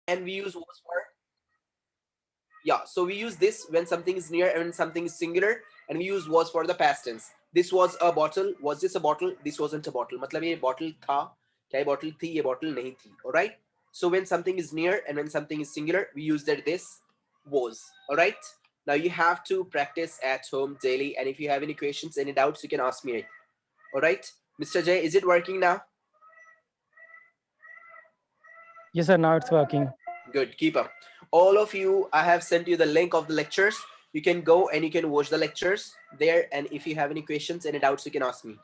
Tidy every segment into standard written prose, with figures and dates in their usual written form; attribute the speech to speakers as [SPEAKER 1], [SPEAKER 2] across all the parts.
[SPEAKER 1] And we use was for, yeah, so we use this when something is near and when something is singular, and we use was for the past tense. This was a bottle. Was this a bottle? This wasn't a bottle. मतलब ये bottle था, क्या ये bottle थी? ये bottle नहीं थी. All right. So when something is near and when something is singular, we use that this was. All right. Now you have to practice at home daily, and if you have any questions, any doubts, you can ask me. All right, Mr. J, is it working now?
[SPEAKER 2] Yes, sir. Now it's working.
[SPEAKER 1] Good, keep up. All of you, I have sent you the link of the lectures. You can go and you can watch the lectures there. And if you have any questions, any doubts, you can ask me.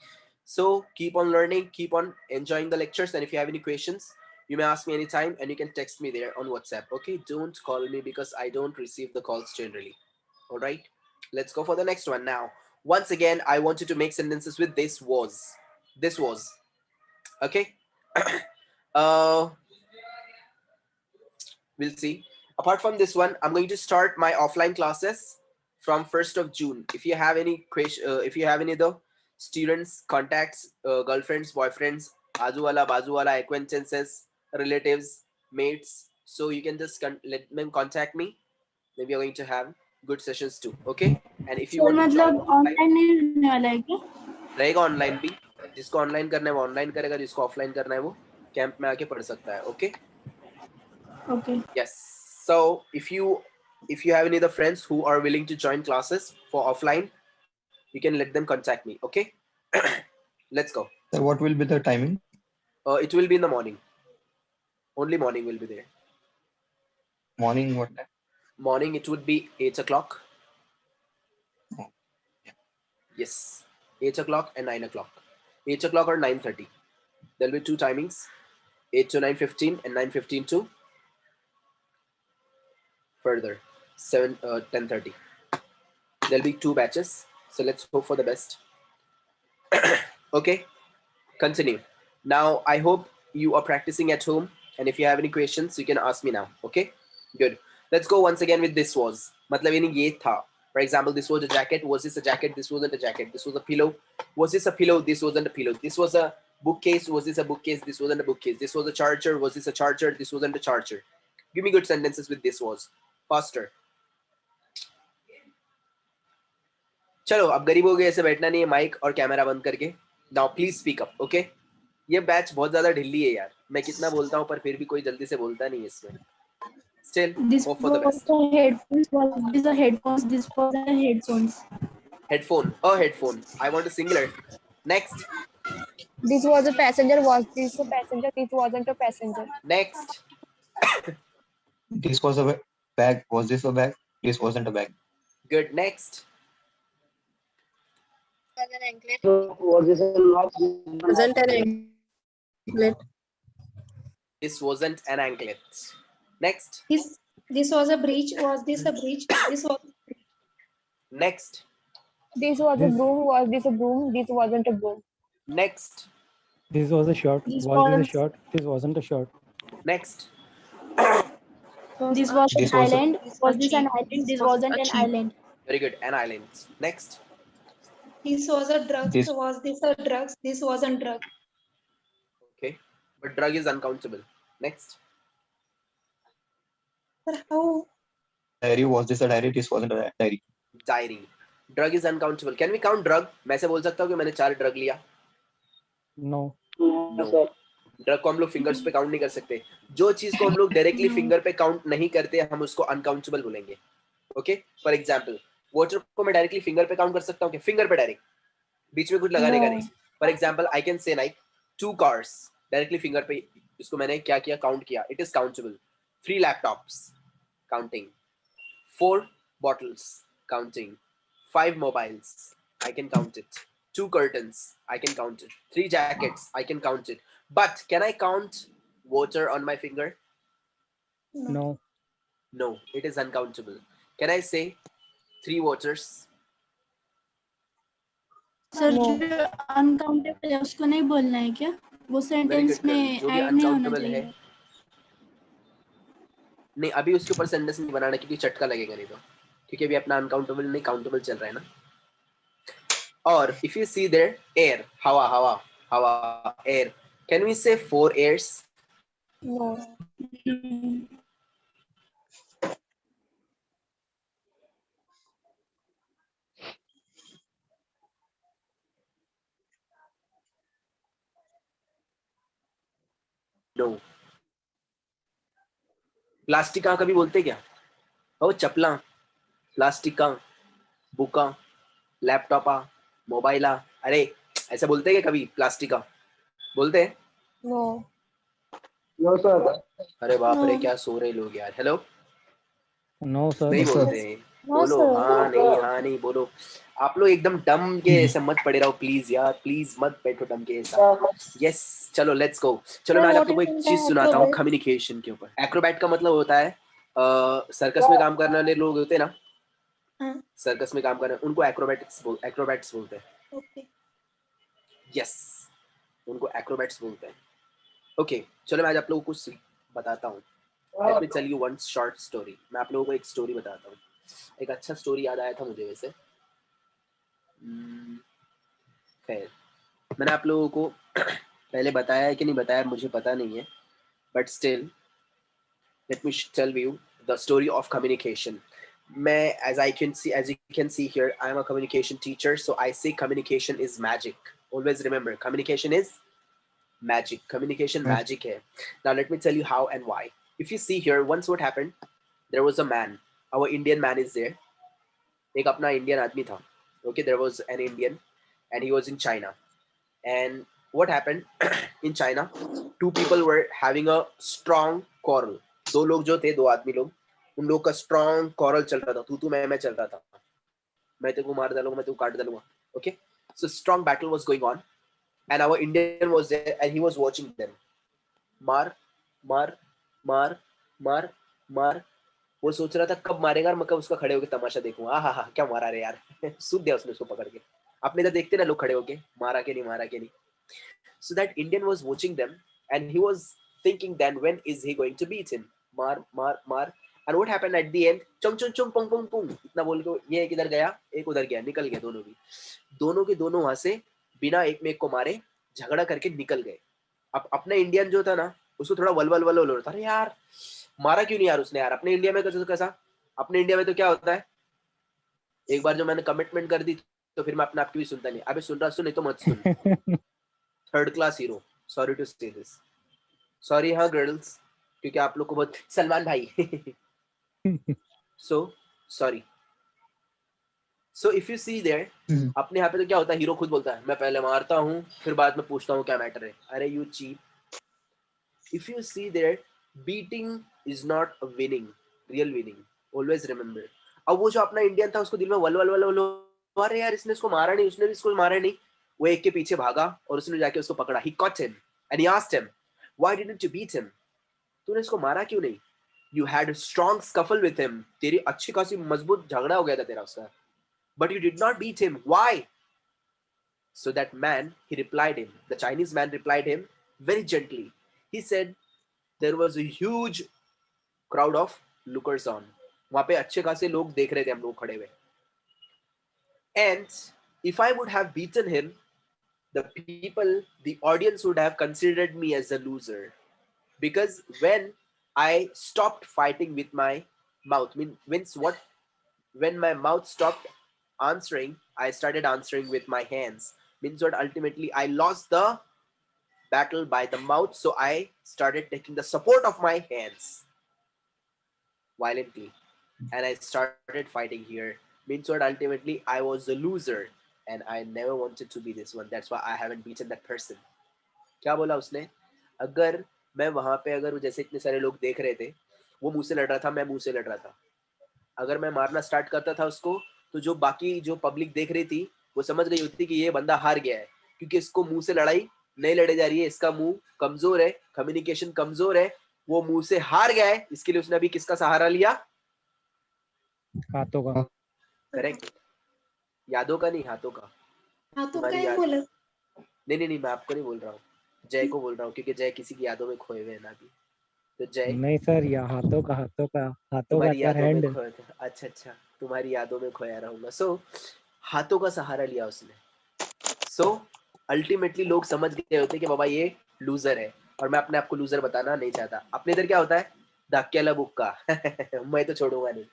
[SPEAKER 1] So keep on learning, keep on enjoying the lectures. And if you have any questions, you may ask me anytime and you can text me there on WhatsApp. Okay, don't call me because I don't receive the calls generally. All right, let's go for the next one now. Once again, I want you to make sentences with this was. This was. Okay. uh, we'll see. Apart from this one, I'm going to start my offline classes from 1st of June. If you have any question, if you have any other students, contacts, girlfriends, boyfriends, azuwala, bazuwala, acquaintances, relatives, mates, so you can just let them contact me. Then we are going to have good sessions too. Okay. And if you
[SPEAKER 3] sir
[SPEAKER 1] want to join
[SPEAKER 3] मतलब
[SPEAKER 1] offline,
[SPEAKER 3] online नहीं रहने वाला है क्या?
[SPEAKER 1] रहेगा online भी. जिसको online करना है वो ऑनलाइन करेगा, जिसको ऑफलाइन करना है वो कैंप में आके पढ़ सकता है. Okay.
[SPEAKER 3] Okay.
[SPEAKER 1] Yes. So if you have any other friends who are willing to join classes for offline, you can let them contact me. Okay. Let's go.
[SPEAKER 4] Sir, what will be the timing?
[SPEAKER 1] It will be in the morning. Only morning will be there.
[SPEAKER 4] Morning, what time?
[SPEAKER 1] Morning it would be 8 o'clock.
[SPEAKER 4] Oh, yeah.
[SPEAKER 1] Yes, 8 o'clock and 9 o'clock. 8 o'clock or 9:30. There'll be two timings, 8 to 9:15 and 9:15 to further 10:30. There'll be two batches, so let's hope for the best. Okay, continue. Now I hope you are practicing at home, and if you have any questions you can ask me now. Okay, good. Let's go once again with this was. मतलब यानी ये था. For example, this was a jacket. Was this a jacket? This wasn't a jacket. This was a pillow. Was this a pillow? This wasn't a pillow. This was a bookcase. Was this a bookcase? This wasn't a bookcase. This was a charger. Was this a charger? This wasn't a charger. Give me good sentences with this was. Faster. चलो अब गरीब हो गए, ऐसे बैठना नहीं है mic और कैमरा बंद करके. Now please speak up. Okay. ये बैच बहुत ज्यादा ढिल्ली है यार. मैं कितना बोलता हूँ पर फिर भी कोई जल्दी से बोलता नहीं है इसमें. Still,
[SPEAKER 3] This
[SPEAKER 1] hope for the
[SPEAKER 3] was
[SPEAKER 1] best.
[SPEAKER 3] the headphones. These are headphones. This was the headphones.
[SPEAKER 1] Headphone. A headphone. I want a singular. Next.
[SPEAKER 5] This was a passenger. Was this a passenger? This wasn't a passenger.
[SPEAKER 1] Next.
[SPEAKER 4] This was a bag. Was this a bag? This wasn't a bag.
[SPEAKER 1] Good. Next.
[SPEAKER 6] Was this a lock?
[SPEAKER 5] Wasn't an anklet.
[SPEAKER 1] This wasn't an anklet. Next.
[SPEAKER 3] This was a breach. Was this a breach? This was.
[SPEAKER 1] Next.
[SPEAKER 5] This was a broom. Was this a broom? This wasn't a broom.
[SPEAKER 1] Next.
[SPEAKER 2] This was a shirt.
[SPEAKER 3] This
[SPEAKER 2] Was this
[SPEAKER 3] was-
[SPEAKER 2] a shirt? This wasn't a shirt.
[SPEAKER 1] Next.
[SPEAKER 3] This was
[SPEAKER 4] This
[SPEAKER 3] an
[SPEAKER 4] was a-
[SPEAKER 3] island. Was this an island? This wasn't an island.
[SPEAKER 1] Very good. An island. Next.
[SPEAKER 3] This was a drug.
[SPEAKER 4] This-
[SPEAKER 3] Was this a drugs? This wasn't drug.
[SPEAKER 1] Okay. But drug is uncountable. Next.
[SPEAKER 3] But how?
[SPEAKER 4] Diary. Was this a diary? This wasn't a diary.
[SPEAKER 1] Diary. Drug is uncountable. Can we count drug? मैं ऐसे बोल सकता हूँ कि मैंने 4 drug लिया.
[SPEAKER 2] No.
[SPEAKER 1] No. Drug को हम लोग फिंगर्स पे काउंट नहीं कर सकते. जो चीज को हम लोग डायरेक्टली फिंगर पे काउंट नहीं करते हम उसको अनकाउंटेबल बोलेंगे. ओके. फॉर एग्जांपल, वाटर को मैं डायरेक्टली फिंगर पे काउंट कर सकता हूँ क्या? फिंगर पे डायरेक्ट, बीच में कुछ लगाने का नहीं. For example, I can say like 2 cars directly finger पे, इसको मैंने क्या किया? काउंट किया. It is countable. 3 laptops, counting. 4 bottles, counting. 5 mobiles, I can count it. 2 curtains, I can count it. 3 jackets, I can count it. But can I count water on my finger?
[SPEAKER 2] No.
[SPEAKER 1] No, it is uncountable. Can I say 3 waters?
[SPEAKER 3] Sir जो uncountable है उसको नहीं बोलना है क्या? वो
[SPEAKER 1] Very
[SPEAKER 3] sentence
[SPEAKER 1] good girl.
[SPEAKER 3] में
[SPEAKER 1] जो भी
[SPEAKER 3] ऐड नहीं होना
[SPEAKER 1] uncountable है,
[SPEAKER 3] चाहिए.
[SPEAKER 1] नहीं अभी उसके ऊपर सेंटेंस नहीं बनाना क्योंकि चटका लगेगा नहीं तो, क्योंकि अभी अपना अनकाउंटेबल नहीं काउंटेबल चल रहा है ना. और if you see there, air, हवा, हवा, हवा, air. Can we say 4 airs?
[SPEAKER 5] No.
[SPEAKER 1] No. प्लास्टिका कभी बोलते क्या? ओ चपला, प्लास्टिका, बुका, लैपटॉपा, मोबाइला, अरे ऐसा बोलते हैं क्या कभी? प्लास्टिका बोलते हैं?
[SPEAKER 5] No.
[SPEAKER 6] No, sir.
[SPEAKER 1] अरे बाप रे,
[SPEAKER 3] No.
[SPEAKER 1] क्या सो रहे लोग यार। Hello,
[SPEAKER 2] No, sir.
[SPEAKER 1] नहीं
[SPEAKER 4] No, sir.
[SPEAKER 1] बोलते हैं।
[SPEAKER 5] No,
[SPEAKER 1] बोलो
[SPEAKER 5] sir.
[SPEAKER 1] हाँ नहीं, हाँ नहीं बोलो। आप लोग एकदम डम के ऐसे मत पड़े रहो प्लीज यार, प्लीज मत बैठो डम के ऐसा। यस, चलो लेट्स गो। चलो
[SPEAKER 5] Sir,
[SPEAKER 1] मैं आज आप
[SPEAKER 5] what
[SPEAKER 1] लोगों
[SPEAKER 5] is
[SPEAKER 1] को एक
[SPEAKER 5] in
[SPEAKER 1] चीज
[SPEAKER 5] the
[SPEAKER 1] सुनाता हूँ
[SPEAKER 5] acrobat?
[SPEAKER 1] कम्युनिकेशन के ऊपर। एक्रोबैट का मतलब होता है सर्कस में काम करने वाले लोग होते हैं ना,
[SPEAKER 3] हाँ,
[SPEAKER 1] सर्कस में काम कर रहे हैं उनको एक्रोबैट्स बोलते हैं।
[SPEAKER 3] ओके।
[SPEAKER 1] यस, उनको एक्रोबैट्स बोलते हैं। ओके, चलो मैं आज आप लोगों को कुछ बताता हूँ। Let me tell you one short story. मैं आप लोगों को एक स्टोरी बताता हूँ। एक अच्छा स्टोरी याद आया था मुझे वैसे। खैर, मैंने आप लोगों को पहले बताया है कि नहीं बताया मुझे पता नहीं है, but still let me tell you the story of communication. मैं as you can see here, I am a communication teacher, so I say communication is magic. Always remember, communication is magic. Communication magic hai. Now let me tell you how and why. If you see here, once what happened, there was a man. Our Indian man is there. एक अपना Indian आदमी था. Okay, there was an Indian, and he was in China. And what happened in China? Two people were having a strong quarrel. दो लोग जो थे, दो आदमी लोग, उन लोग का स्ट्रॉन्ग कॉरल चल रहा था, तू मैं चल रहा था, मैं तेरे को मार डालूंगा, मैं तेरे को काट डालूंगा. Okay, so strong battle was going on and our Indian was there and he was watching them. मार मार मार मार मार. वो सोच रहा था कब मारेगा और मैं कब उसका खड़े होकर तमाशा देखूंगा. हाँ हाँ, क्या मारा रे यार. सूद दिया उसने उसको पकड़ के. अपने इधर देखते ना लोग खड़े होके, मारा के नहीं मारा के नहीं. So that Indian was watching them and he was thinking then when is he going to beat him? मार. And what happened at the end? chung chung chung pung pung pung. इतना बोल के ये एक इधर गया, एक उधर गया, निकल गए दोनों भी. दोनों के दोनों वहां से बिना एक में एक को मारे झगड़ा करके निकल गए. अब अपना इंडियन जो था ना, उसको थोड़ा वल हो रहा था. अरे यार, मारा क्यों नहीं यार उसने यार. अपने इंडिया में कैसा, अपने इंडिया में तो क्या होता है, एक बार जो मैंने कमिटमेंट कर दी तो फिर मैं अपने आप की भी सुनता नहीं. अबे सुन रहा सुन, नहीं तो मत सुन. Third class hero, sorry to say this. Sorry हाँ गर्ल्स, क्योंकि आप लोग को बहुत सलमान भाई. So sorry. So if you see there, अपने यहाँ पे तो क्या होता है, हीरो खुद बोलता है मैं पहले मारता हूँ फिर बाद में पूछता हूँ क्या मैटर है. अरे you cheap. If you see there, beating is not a winning, real winning. Always remember. अब वो जो अपना इंडियन था उसको दिल में वल, अरे यार इसने इसको मारा नहीं, उसने भी इसको मारा नहीं. वो एक के पीछे भागा और उसने जाके उसको पकड़ा. He caught him and he asked him, why didn't you beat him? तूने इसको मारा क्यों नहीं? You had a strong scuffle with him. तेरी अच्छी खासी मजबूत झगड़ा हो गया था तेरा उसका. But you did not beat him. Why? So that man, he replied him. The Chinese man replied him very gently. He said there was a huge crowd of lookers on. वहाँ पे अच्छे खासे लोग देख रहे थे हम लोग खड़े हुए. And if I would have beaten him, the audience would have considered me as a loser. Because when I stopped fighting with my mouth, when my mouth stopped answering, I started answering with my hands. Means what, ultimately I lost the battle by the mouth, so I started taking the support of my hands violently. And I started fighting here. Means what, ultimately I was a loser. And I never wanted to be this one. That's why I haven't beaten that person. क्या बोला उसने? अगर मैं वहां पे, अगर जैसे इतने सारे लोग देख रहे थे, वो मुंह से लड़ रहा था, मैं मुंह से लड़ रहा था, अगर मैं मारना स्टार्ट करता था उसको, तो जो बाकी जो पब्लिक देख रही थी वो समझ गई होती कि ये बंदा हार गया है, क्योंकि इसको मुंह से लड़ाई नहीं लड़े जा रही है, इसका मुंह कमजोर है, कम्युनिकेशन कमजोर है, वो मुंह से हार गया है. इसके लिए उसने अभी किसका सहारा लिया?
[SPEAKER 2] हाथों का.
[SPEAKER 1] करेक्ट. यादों का नहीं, हाथों का.
[SPEAKER 3] हाँ तो
[SPEAKER 1] तुम्हारी
[SPEAKER 3] क्या
[SPEAKER 1] याद
[SPEAKER 3] बोला?
[SPEAKER 1] नहीं, मैं आपको नहीं बोल रहा हूँ, जय को बोल रहा हूँ, क्योंकि जय किसी की यादों में खोए हुए हैं ना अभी. तो जय
[SPEAKER 2] नहीं सर, या हाथों का
[SPEAKER 1] तुम्हारी
[SPEAKER 2] सर,
[SPEAKER 1] यादों में
[SPEAKER 2] हैंड.
[SPEAKER 1] खोया था. अच्छा, तुम्हारी यादों में खोया रहूंगा. सो हाथों का सहारा लिया उसने. सो अल्टीमेटली लोग समझ गए होते कि बाबा ये लूजर है, और मैं अपने आप को लूजर बताना नहीं चाहता. अपने इधर क्या होता है, धक्केला बुक्का. मैं तो छोड़ूंगा नहीं,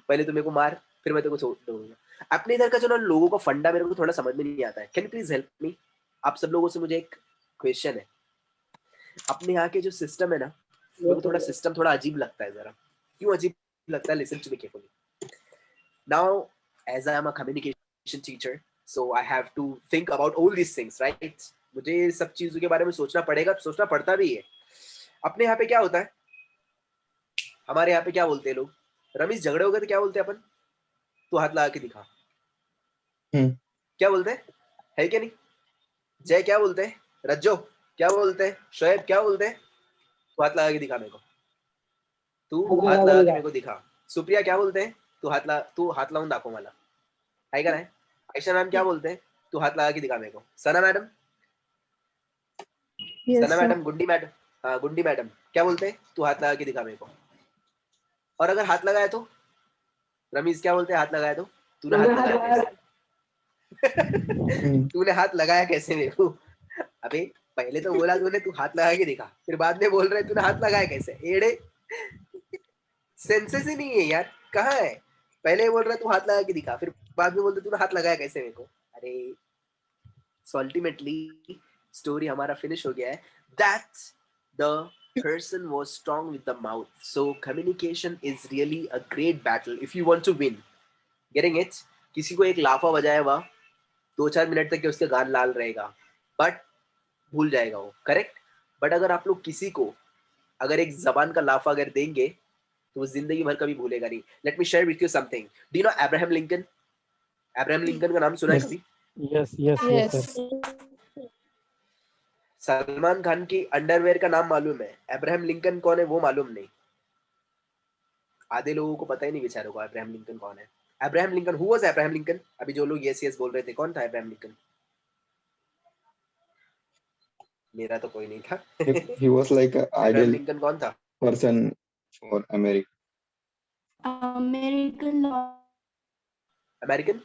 [SPEAKER 1] पहले तुम्हें को मार फिर मैं तेरे को छोड़ दूंगा. अपने इधर का जो ना लोगों का फंडा मेरे को थोड़ा समझ में नहीं आता है. Can you please help me? आप सब लोगों से मुझे एक क्वेश्चन है. अपने यहाँ के जो सिस्टम है ना, मेरे को थोड़ा सिस्टम थोड़ा अजीब लगता है जरा. क्यों अजीब लगता है? Listen to me carefully. Now as I am a communication teacher, so I have to think about all these things, right? मुझे सब चीजों के बारे में सोचना पड़ेगा, सोचना पड़ता भी है. अपने यहाँ पे क्या होता है, हमारे यहाँ पे क्या बोलते हैं लोग? रमेश, झगड़े हो गए तो क्या बोलते हैं अपन? तू हाथ लगा के दिखा. क्या बोलते हैं? है क्या नहीं? जय क्या बोलते हैं? रज्जो क्या बोलते हैं? शोएब क्या बोलते हैं? तू हाथ लगा के दिखा मेरे को. तू हाथ लगा के मेरे को दिखा. सुप्रिया क्या बोलते हैं? तू हाथ लावून दाखव मला. है का नाही? आयशा मैम क्या बोलते हैं? तू हाथ लगा के दिखा मेरे को. सना मैडम,
[SPEAKER 5] Yes,
[SPEAKER 1] सना
[SPEAKER 5] sir.
[SPEAKER 1] मैडम, गुंडी मैडम, हाँ गुंडी मैडम क्या बोलते हैं? तू हाथ लगा के दिखा मेरे को. और अगर हाथ लगाया तो? रमीज क्या बोलते हैं हाथ लगाया तो? तूने हाथ लगाया कैसे? तूने हाथ लगाया कैसे मेरे को? अबे पहले तो बोला तूने तू हाथ लगा के दिखा, फिर बाद में बोल रहे तूने हाथ लगाया कैसे? एड़े, सेंसेस ही नहीं है यार, कहाँ है? पहले बोल रहा तू हाथ लगा के दिखा, फिर बाद में बोलते तूने हाथ लगाया कैसे मेरे को? अरे सो अल्टीमेटली स्टोरी हमारा फिनिश हो गया है. That the person was strong with the mouth. So communication is really a great battle if you want to win. Getting it? किसी को एक लाफा बजाया हुआ 2-4 मिनट तक के उसके गान लाल रहेगा, बट भूल जाएगा वो, करेक्ट? बट अगर आप लोग किसी को अगर एक जबान का लाफा अगर देंगे तो वो जिंदगी भर कभी भूलेगा नहीं. Let me share with you something. Do you know Abraham Lincoln? Abraham Lincoln का नाम सुना है
[SPEAKER 4] Yes.
[SPEAKER 1] कभी?
[SPEAKER 2] Yes yes yes
[SPEAKER 5] Yes.
[SPEAKER 2] Sir.
[SPEAKER 1] Salman Khan की अंडरवेयर का नाम मालूम है, अब्राहम लिंकन कौन है वो मालूम नहीं. आधे लोगों को पता ही नहीं बेचारों को अब्राहम लिंकन कौन है. Abraham Lincoln, who was Abraham Lincoln? अभी जो लोग यस यस बोल रहे थे, कौन था अब्राहम लिंकन? मेरा तो कोई नहीं था.
[SPEAKER 4] He was like an
[SPEAKER 1] Abraham
[SPEAKER 4] ideal
[SPEAKER 1] Lincoln कौन था?
[SPEAKER 4] person for America.
[SPEAKER 3] American
[SPEAKER 1] American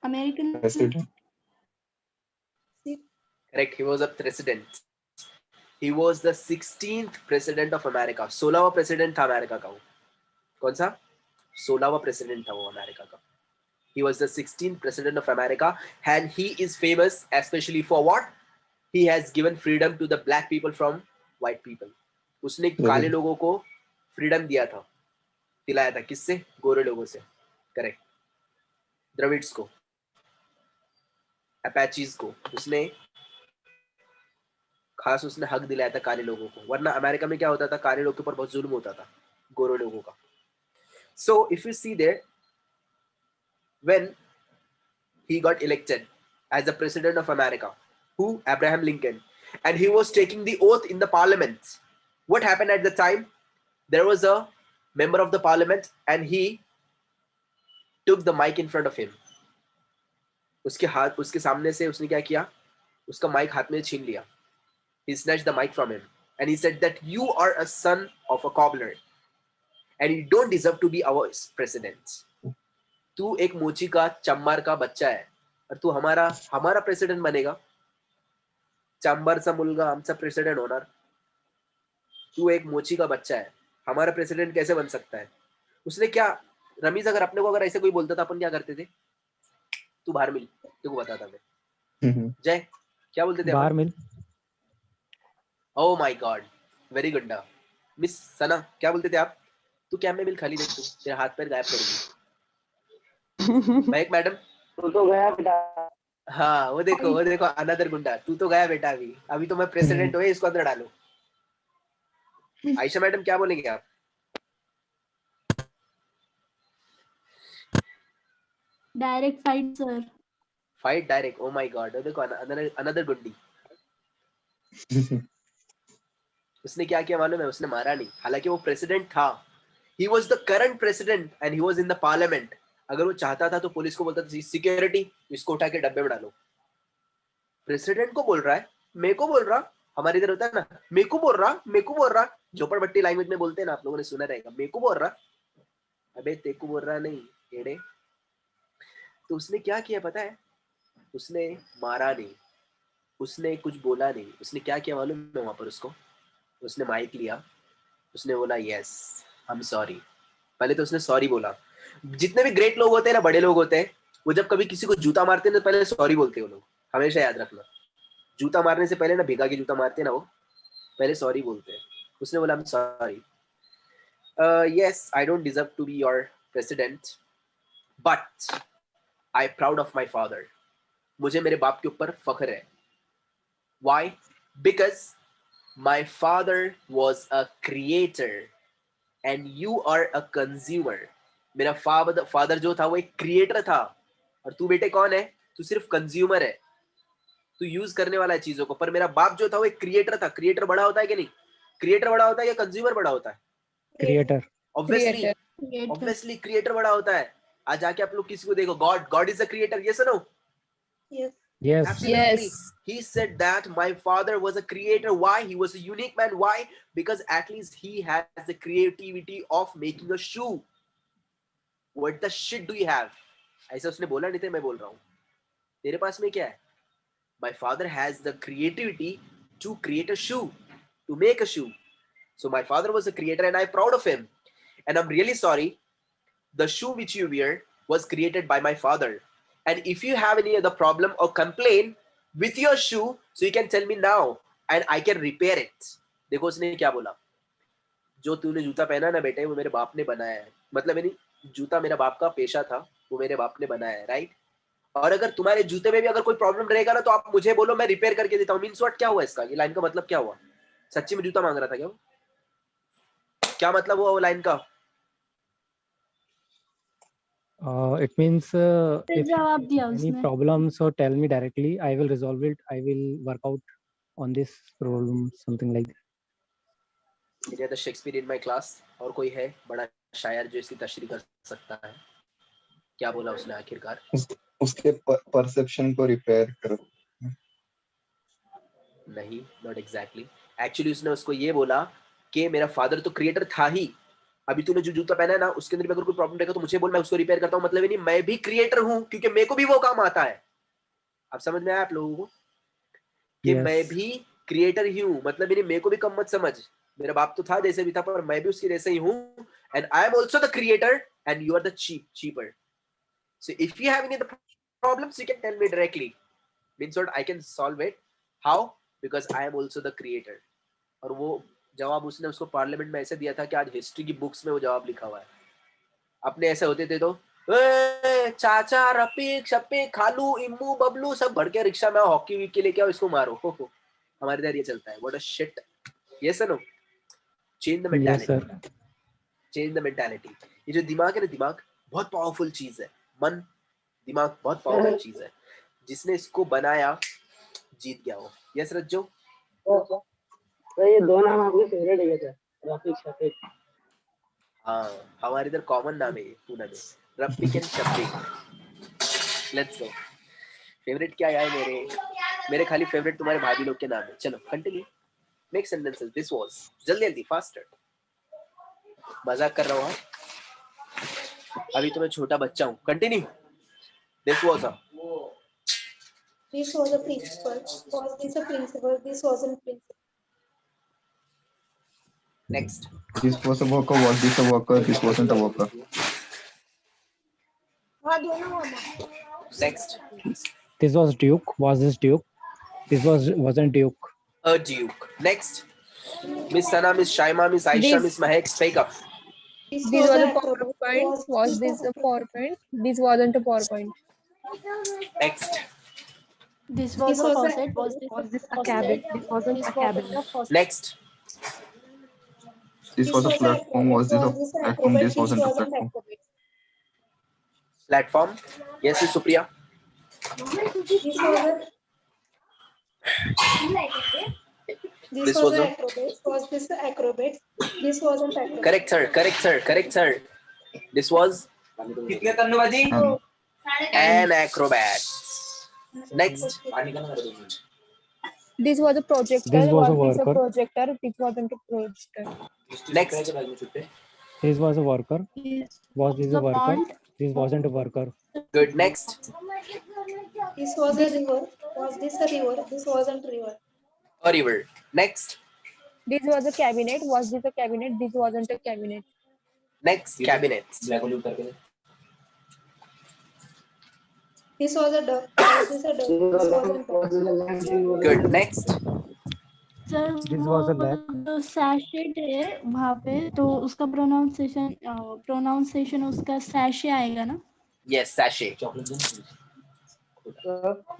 [SPEAKER 3] American
[SPEAKER 4] President.
[SPEAKER 1] Correct. He was a president. He was the 16th president of America. 16वां प्रेसिडेंट था अमेरिका का वो. कौन सा? 16वां प्रेसिडेंट था वो अमेरिका का. He was the 16th president of America, and he is famous especially for what? He has given freedom to the black people from white people. उसने काले लोगों को फ्रीडम दिया था, दिलाया था. किससे? गोरे लोगों से. करेक्ट. द्रविड्स को, अपाचीज को उसने खास उसने हक दिलाया था काले लोगों को. वरना अमेरिका में क्या होता था? काले लोगों के ऊपर बहुत जुल्म होता था, गोरे लोगों का. So if you see there, when he got elected as the president of America, who? Abraham Lincoln, and he was taking the oath in the parliament. What happened at the time? There was a member of the parliament and he took the mic in front of him. उसके सामने से उसने क्या किया? उसका mic हाथ में छीन लिया. He snatched the mic from him and he said that you are a son of a cobbler and you don't deserve to be our president. तू एक मोची का चंबार का बच्चा है और तू हमारा प्रेसिडेंट बनेगा? चंबारचा मुलगा आमचा प्रेसिडेंट होणार? तू एक मोची का बच्चा है, हमारा प्रेसिडेंट कैसे बन सकता है? उसने क्या, रमीज अगर अपने को अगर ऐसे कोई बोलता था अपन क्या करते थे? तू बाहर मिल, तेको बताता मैं. जय क्या बोलते थे?
[SPEAKER 2] बाहर मिल.
[SPEAKER 1] Oh my god, very good. Miss Sana क्या बोलते थे आप? तू क्या में मिल खाली देख, तू तेरा हाथ पैर गायब करूंगी. महक मैडम,
[SPEAKER 6] तू तो गया बेटा.
[SPEAKER 1] हाँ वो देखो अनदर गुंडा. तू तो गया बेटा. अभी तो मैं प्रेसिडेंट हुए, इसको अंदर डालो. आयशा मैडम क्या बोलेंगे आप?
[SPEAKER 3] Direct fight sir.
[SPEAKER 1] Fight direct. Oh my God, देखो अनदर गुंडी. उसने क्या किया मालूम है? उसने मारा नहीं, हालांकि वो प्रेसिडेंट था. ही was the current president and he was in the parliament. अगर वो चाहता था तो पुलिस को बोलता था सिक्योरिटी इसको उठा के डब्बे में डालो. प्रेसिडेंट को बोल रहा है, मेरे को बोल रहा. हमारे इधर होता है ना, मेरे को बोल रहा. झोपड़पट्टी लैंग्वेज में बोलते हैं ना, आप लोगों ने सुना रहेगा. मेरे को बोल रहा. अबे तेरे को बोल रहा नहीं एड़े. तो उसने क्या किया पता है? उसने मारा नहीं, उसने कुछ बोला नहीं. उसने क्या किया मालूम है वहां पर? उसने माइक लिया, उसने बोला यस आई एम सॉरी. पहले तो उसने सॉरी बोला. जितने भी ग्रेट लोग होते हैं ना, बड़े लोग होते हैं, वो जब कभी किसी को जूता मारते हैं तो पहले सॉरी बोलते हैं वो लोग. हमेशा याद रखना, जूता मारने से पहले ना भिगा के जूता मारते ना, वो पहले सॉरी बोलते हैं। उसने बोला I am sorry, yes I don't deserve to be your president but I proud of my father. मुझे मेरे बाप के ऊपर फख्र है। Why? Because my father was a creator and you are a consumer. मेरा फादर जो था वो एक क्रिएटर था और तू बेटे कौन है? तू सिर्फ कंज्यूमर है, तू यूज करने वाला है चीजों को। पर मेरा बाप जो था वो एक क्रिएटर था। क्रिएटर बड़ा होता है कि नहीं? क्रिएटर बड़ा होता है या कंज्यूमर बड़ा होता है?
[SPEAKER 2] Creator.
[SPEAKER 1] Obviously
[SPEAKER 5] Creator.
[SPEAKER 1] Obviously creator बड़ा होता है। आज जाके आप लोग किसी को देखो, God is a creator, yes और no?
[SPEAKER 3] Yes.
[SPEAKER 2] Yes.
[SPEAKER 1] Absolutely.
[SPEAKER 5] Yes.
[SPEAKER 1] He said that my father was a creator. Why? He was a unique man. Why? Because at least he has the creativity of making a shoe. What the shit do you have? ऐसा उसने बोला नहीं था, मैं बोल रहा हूँ। तेरे पास में क्या है? My father has the creativity to create a shoe, to make a shoe. So my father was a creator and I'm proud of him. And I'm really sorry. The shoe which you wear was created by my father. And if you have any other problem or complaint with your shoe, so you can tell me now and I can repair it. देखो उसने क्या बोला, जो तूने जूता पहना ना बेटे वो मेरे बाप ने बनाया है। मतलब यानी जूता मेरा बाप का पेशा था, वो मेरे बाप ने बनाया है, राइट? और अगर तुम्हारे जूते में भी अगर कोई प्रॉब्लम रहेगा ना तो आप मुझे बोलो, मैं रिपेयर करके देता हूँ। Means what? क्या हुआ इसका? ये लाइन का मतलब क्या हुआ? सच्ची में जूता मांग रहा था क्या वो? क्या मतलब हुआ वो लाइन का?
[SPEAKER 2] It means if
[SPEAKER 3] जवाब दिया
[SPEAKER 2] any
[SPEAKER 3] उसने।
[SPEAKER 2] problem, so tell me directly. I will resolve it. I will work out on this problem, something like that.
[SPEAKER 1] Any other Shakespeare in my class? और कोई है बड़ा शायर जो इसकी तशरीह कर सकता है? क्या बोला उसने आखिरकार?
[SPEAKER 4] उसके परसेप्शन को रिपेयर करो।
[SPEAKER 1] नहीं, नॉट एग्जैक्टली। एक्चुअली उसने उसको ये बोला कि मेरा फादर तो क्रिएटर था ही, अभी तूने जो जूता पहना है ना उसके अंदर भी अगर कोई प्रॉब्लम रहेगा तो मुझे बोल, मैं उसको रिपेयर करता हूँ। मतलब नहीं, मैं भी क्रिएटर हूँ क्योंकि मेरे को भी वो काम आता है। आप समझ में आया आप लोगों को कि
[SPEAKER 2] Yes.
[SPEAKER 1] मैं भी क्रिएटर ही हूँ? मतलब नहीं, मेरे को भी कम मत समझ। मेरा बाप तो था जैसे भी था, पर मैं भी उसके जैसे ही हूँ। And I am also the creator and you are the cheaper. So if you have any problems you can tell me directly. Means what? I can solve it. How? Because I am also the creator. और वो जवाब उसने उसको parliament में ऐसे दिया था कि आज हिस्ट्री की बुक्स में वो जवाब लिखा हुआ है। अपने ऐसे होते थे तो चाचा, रफीक, शफीक, खालू, इम्मू, बबलू सब भर के रिक्शा में हॉकी वीक के लेके आओ, इसको मारो। हो हमारे इधर ये चलता है। What a shit. Yes no? Change the
[SPEAKER 2] Yes,
[SPEAKER 1] mentality,
[SPEAKER 2] sir.
[SPEAKER 1] Change the mentality. ये जो दिमाग है ना, दिमाग बहुत पावरफुल चीज है। मन, दिमाग बहुत पावरफुल चीज है। जिसने इसको बनाया जीत गया वो। यस रज्जो?
[SPEAKER 6] तो ये दो नाम आपके फेवरेट है क्या? रफीक, शफीक।
[SPEAKER 1] हाँ, हमारे इधर कॉमन नाम है पूना में, Rafiq and Shafiq. Let's go. Favourite क्या यार मेरे खाली फेवरेट तुम्हारे भाभी लोग के नाम है। चलो continue, make sentences. This was, जल्दी जल्दी, फास्टर। मजाक कर रहा हूँ हाँ? अभी तो मैं छोटा बच्चा हूँ। Continue. This was a,
[SPEAKER 7] This was a principal. Was this a principal? This wasn't principal.
[SPEAKER 1] Next.
[SPEAKER 4] This was a worker. Was this a worker? This wasn't a worker.
[SPEAKER 1] Next.
[SPEAKER 2] This was Duke. Was this Duke? This wasn't Duke.
[SPEAKER 1] A duke. Next. Miss Sana, miss Shaima, miss Ayesha,
[SPEAKER 5] This-
[SPEAKER 1] miss Mehak, speak up.
[SPEAKER 7] This
[SPEAKER 5] This
[SPEAKER 7] was
[SPEAKER 5] was
[SPEAKER 7] a
[SPEAKER 5] a
[SPEAKER 7] acrobat.
[SPEAKER 5] PowerPoint. Was this a PowerPoint? This wasn't a PowerPoint.
[SPEAKER 1] Next.
[SPEAKER 3] This was a faucet. Was this a cabinet?
[SPEAKER 7] This
[SPEAKER 3] Wasn't a cabinet.
[SPEAKER 1] Next.
[SPEAKER 4] This was a platform. Was this a platform? This wasn't a platform.
[SPEAKER 1] Platform. Yes Supriya.
[SPEAKER 7] This was a
[SPEAKER 1] This was a
[SPEAKER 7] acrobat. Was this a acrobat? This wasn't acrobat.
[SPEAKER 1] Correct sir, correct sir, correct sir. This was
[SPEAKER 8] कितने तन्नूबाजी
[SPEAKER 1] an acrobat. Next.
[SPEAKER 5] This was a projector.
[SPEAKER 2] This was a
[SPEAKER 5] this a
[SPEAKER 2] worker.
[SPEAKER 5] projector? This wasn't a projector.
[SPEAKER 1] Next.
[SPEAKER 2] This was a worker.
[SPEAKER 3] This
[SPEAKER 2] Was this a
[SPEAKER 3] the
[SPEAKER 2] worker?
[SPEAKER 3] pond.
[SPEAKER 2] This wasn't a worker.
[SPEAKER 1] Good. Next.
[SPEAKER 7] This was a river. Was this a river? This wasn't river.
[SPEAKER 1] A river. Next.
[SPEAKER 5] This was a cabinet. Was this a cabinet? This wasn't a cabinet.
[SPEAKER 1] Next. Cabinets.
[SPEAKER 7] This was a duck. Was this a duck? This wasn't duck.
[SPEAKER 6] Was this a lamp? This was a
[SPEAKER 1] Good.
[SPEAKER 6] lamp.
[SPEAKER 1] Next.
[SPEAKER 3] Sir
[SPEAKER 2] This
[SPEAKER 3] वो
[SPEAKER 2] was a leg.
[SPEAKER 3] जो सैशेट है वहाँ पे तो उसका pronunciation उसका sachet आएगा ना?
[SPEAKER 1] Yes, sachet.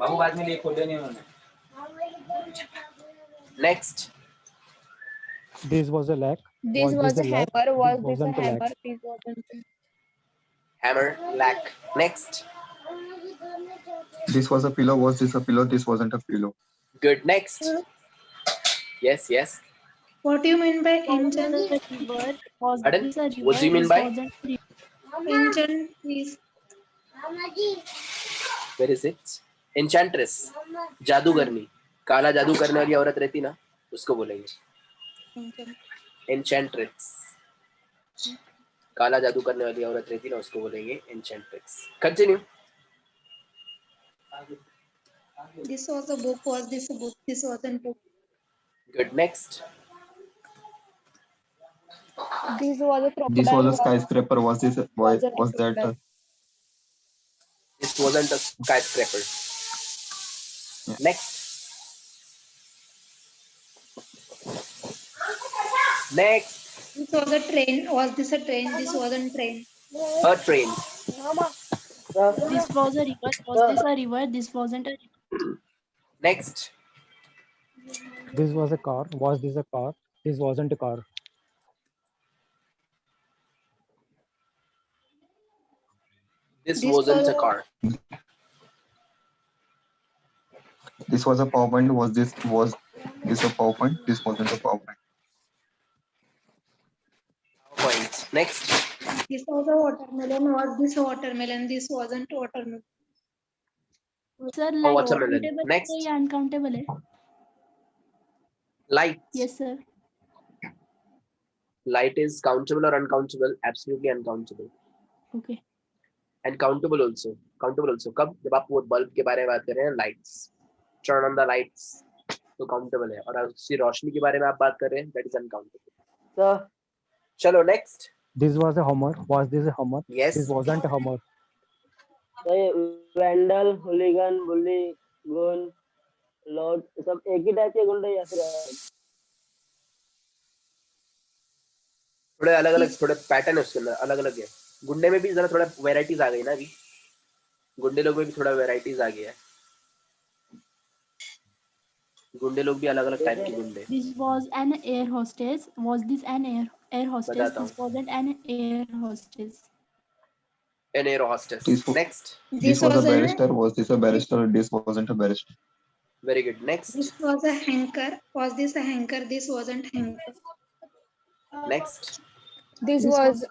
[SPEAKER 8] बाबू बाद में लिए खोले नहीं उन्होंने.
[SPEAKER 1] Next.
[SPEAKER 2] This was a leg.
[SPEAKER 5] This was a
[SPEAKER 2] leg?
[SPEAKER 5] hammer. Was this a
[SPEAKER 2] wasn't a leg.
[SPEAKER 5] hammer? This wasn't.
[SPEAKER 1] Hammer. Lack. Next.
[SPEAKER 4] This was a pillow. Was this a pillow? This wasn't a pillow.
[SPEAKER 1] Good. Next. Yes. Yes.
[SPEAKER 7] What do you mean by ancient?
[SPEAKER 3] River. Was
[SPEAKER 1] Pardon?
[SPEAKER 3] this a river?
[SPEAKER 1] What do you mean
[SPEAKER 3] This
[SPEAKER 1] by?
[SPEAKER 3] wasn't a river.
[SPEAKER 7] Ancient is
[SPEAKER 1] Where is it? Enchantress. जादूगरनी. काला जादू करने वाली औरत रहती ना, उसको बोलेंगे
[SPEAKER 7] ancient.
[SPEAKER 1] एन्चेंट्रिक्स. काला जादू करने वाली औरत रहती ना, उसको बोलेंगे एन्चेंट्रिक्स. Continue.
[SPEAKER 7] This was a book. Was this a book? This wasn't book.
[SPEAKER 1] Good. Next.
[SPEAKER 5] This was a crocodile.
[SPEAKER 4] This was a skyscraper. Was this a, why,
[SPEAKER 5] Wasn't a
[SPEAKER 4] was that
[SPEAKER 5] crocodile.
[SPEAKER 1] This wasn't a skyscraper.
[SPEAKER 4] Yeah.
[SPEAKER 1] Next. Next.
[SPEAKER 7] This was a train. Was this a train? This wasn't train.
[SPEAKER 1] A train.
[SPEAKER 3] This was a river. Was this a river? This wasn't a river.
[SPEAKER 1] Next.
[SPEAKER 2] This was a car. Was this a car? This wasn't a car.
[SPEAKER 1] This
[SPEAKER 7] This
[SPEAKER 1] wasn't
[SPEAKER 7] was
[SPEAKER 1] a car.
[SPEAKER 4] this was a PowerPoint? Was this a PowerPoint? This wasn't a PowerPoint.
[SPEAKER 1] Point. Next.
[SPEAKER 7] This was a watermelon. Was this a watermelon? This wasn't watermelon.
[SPEAKER 3] Sir, like
[SPEAKER 1] watermelon.
[SPEAKER 3] countable
[SPEAKER 1] Next.
[SPEAKER 3] है या uncountable है?
[SPEAKER 1] Light.
[SPEAKER 3] Yes, sir.
[SPEAKER 1] Light is countable or uncountable? Absolutely uncountable.
[SPEAKER 3] Okay.
[SPEAKER 1] And countable also. Countable also. कब? जब आप वो bulb के बारे में बात कर रहे हैं, lights. Turn on the lights. तो countable है. और उसकी रोशनी के बारे में आप बात कर रहे हैं, that is uncountable.
[SPEAKER 6] Sir,
[SPEAKER 1] चलो next.
[SPEAKER 2] This was a hammer. Was this a hammer?
[SPEAKER 1] Yes.
[SPEAKER 2] This wasn't a hammer.
[SPEAKER 6] तो ये वैंडल, हुलिगन, बुली, गुन, लॉर्ड सब एक ही टाइप के गुंडे या फिर
[SPEAKER 1] थोड़े अलग अलग थोड़े पैटर्न है उसके अंदर, अलग अलग है. गुंडे में भी जरा थोड़ा वेराइटीज आ गई ना अभी. गुंडे लोग में भी थोड़ा वेराइटीज आ गया है. गुंडे लोग भी अलग अलग टाइप के गुंडे.
[SPEAKER 3] This was an air hostess. Was this an air hostess?
[SPEAKER 1] बताता
[SPEAKER 3] This wasn't an air hostess.
[SPEAKER 1] An air hostess.
[SPEAKER 4] This was-
[SPEAKER 1] Next.
[SPEAKER 4] This was a barrister. Was this a barrister? This wasn't a barrister.
[SPEAKER 1] Very good. Next.
[SPEAKER 7] This was a hanker. Was this a hanker? This wasn't hanker.
[SPEAKER 1] Next.
[SPEAKER 5] This
[SPEAKER 9] This
[SPEAKER 5] was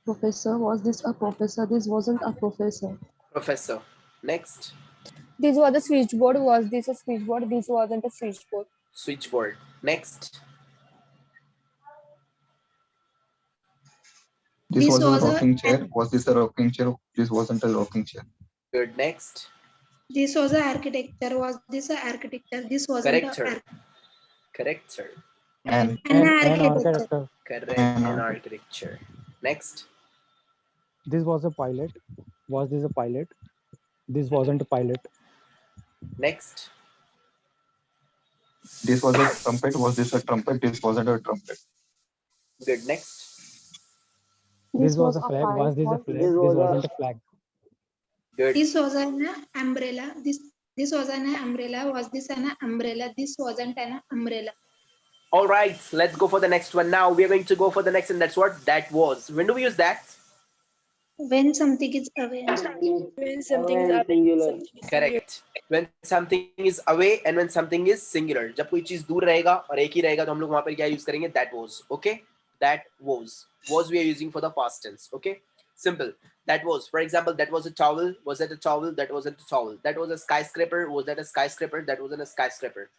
[SPEAKER 9] Professor, was this a professor? This wasn't a professor.
[SPEAKER 1] Professor. Next.
[SPEAKER 5] this was a switchboard. Was this a switchboard? This wasn't a switchboard.
[SPEAKER 1] Switchboard. Next.
[SPEAKER 4] This
[SPEAKER 7] This
[SPEAKER 4] was a
[SPEAKER 7] was a-
[SPEAKER 4] rocking chair. Was this a rocking chair? This wasn't a rocking chair.
[SPEAKER 1] Good. Next.
[SPEAKER 7] This was a architecture. Was this a architecture? This wasn't
[SPEAKER 1] Correct,
[SPEAKER 7] a
[SPEAKER 1] sir. Correct, sir.
[SPEAKER 4] And
[SPEAKER 7] an
[SPEAKER 2] An
[SPEAKER 7] architecture.
[SPEAKER 2] architecture.
[SPEAKER 1] Correct.
[SPEAKER 4] And
[SPEAKER 1] In architecture. Next.
[SPEAKER 2] This was a pilot. Was this a pilot? This wasn't a pilot.
[SPEAKER 1] Next.
[SPEAKER 4] this was a trumpet. Was this a trumpet? This wasn't a trumpet.
[SPEAKER 1] Good. Next.
[SPEAKER 2] This was a flag. Was this a flag?
[SPEAKER 6] This
[SPEAKER 2] This
[SPEAKER 6] was a-
[SPEAKER 2] wasn't a flag.
[SPEAKER 1] Good.
[SPEAKER 7] This was an umbrella. This was an umbrella. Was this an umbrella? This wasn't an umbrella.
[SPEAKER 1] All right. Let's go for the next one. Now we are going to go for the next, and that's what that was. When do we use that?
[SPEAKER 7] When something is away.
[SPEAKER 3] When
[SPEAKER 6] singular.
[SPEAKER 1] Correct. When something is away and when something is singular. जब कोई चीज दूर रहेगा और एक ही रहेगा तो हम लोग वहां पर क्या यूज करेंगे? That was. Okay. That was. Was we are using for the past tense. Okay. Simple. That was. For example, that was a towel. Was that a towel? That wasn't a towel. That was a skyscraper. Was that a skyscraper? That wasn't a skyscraper.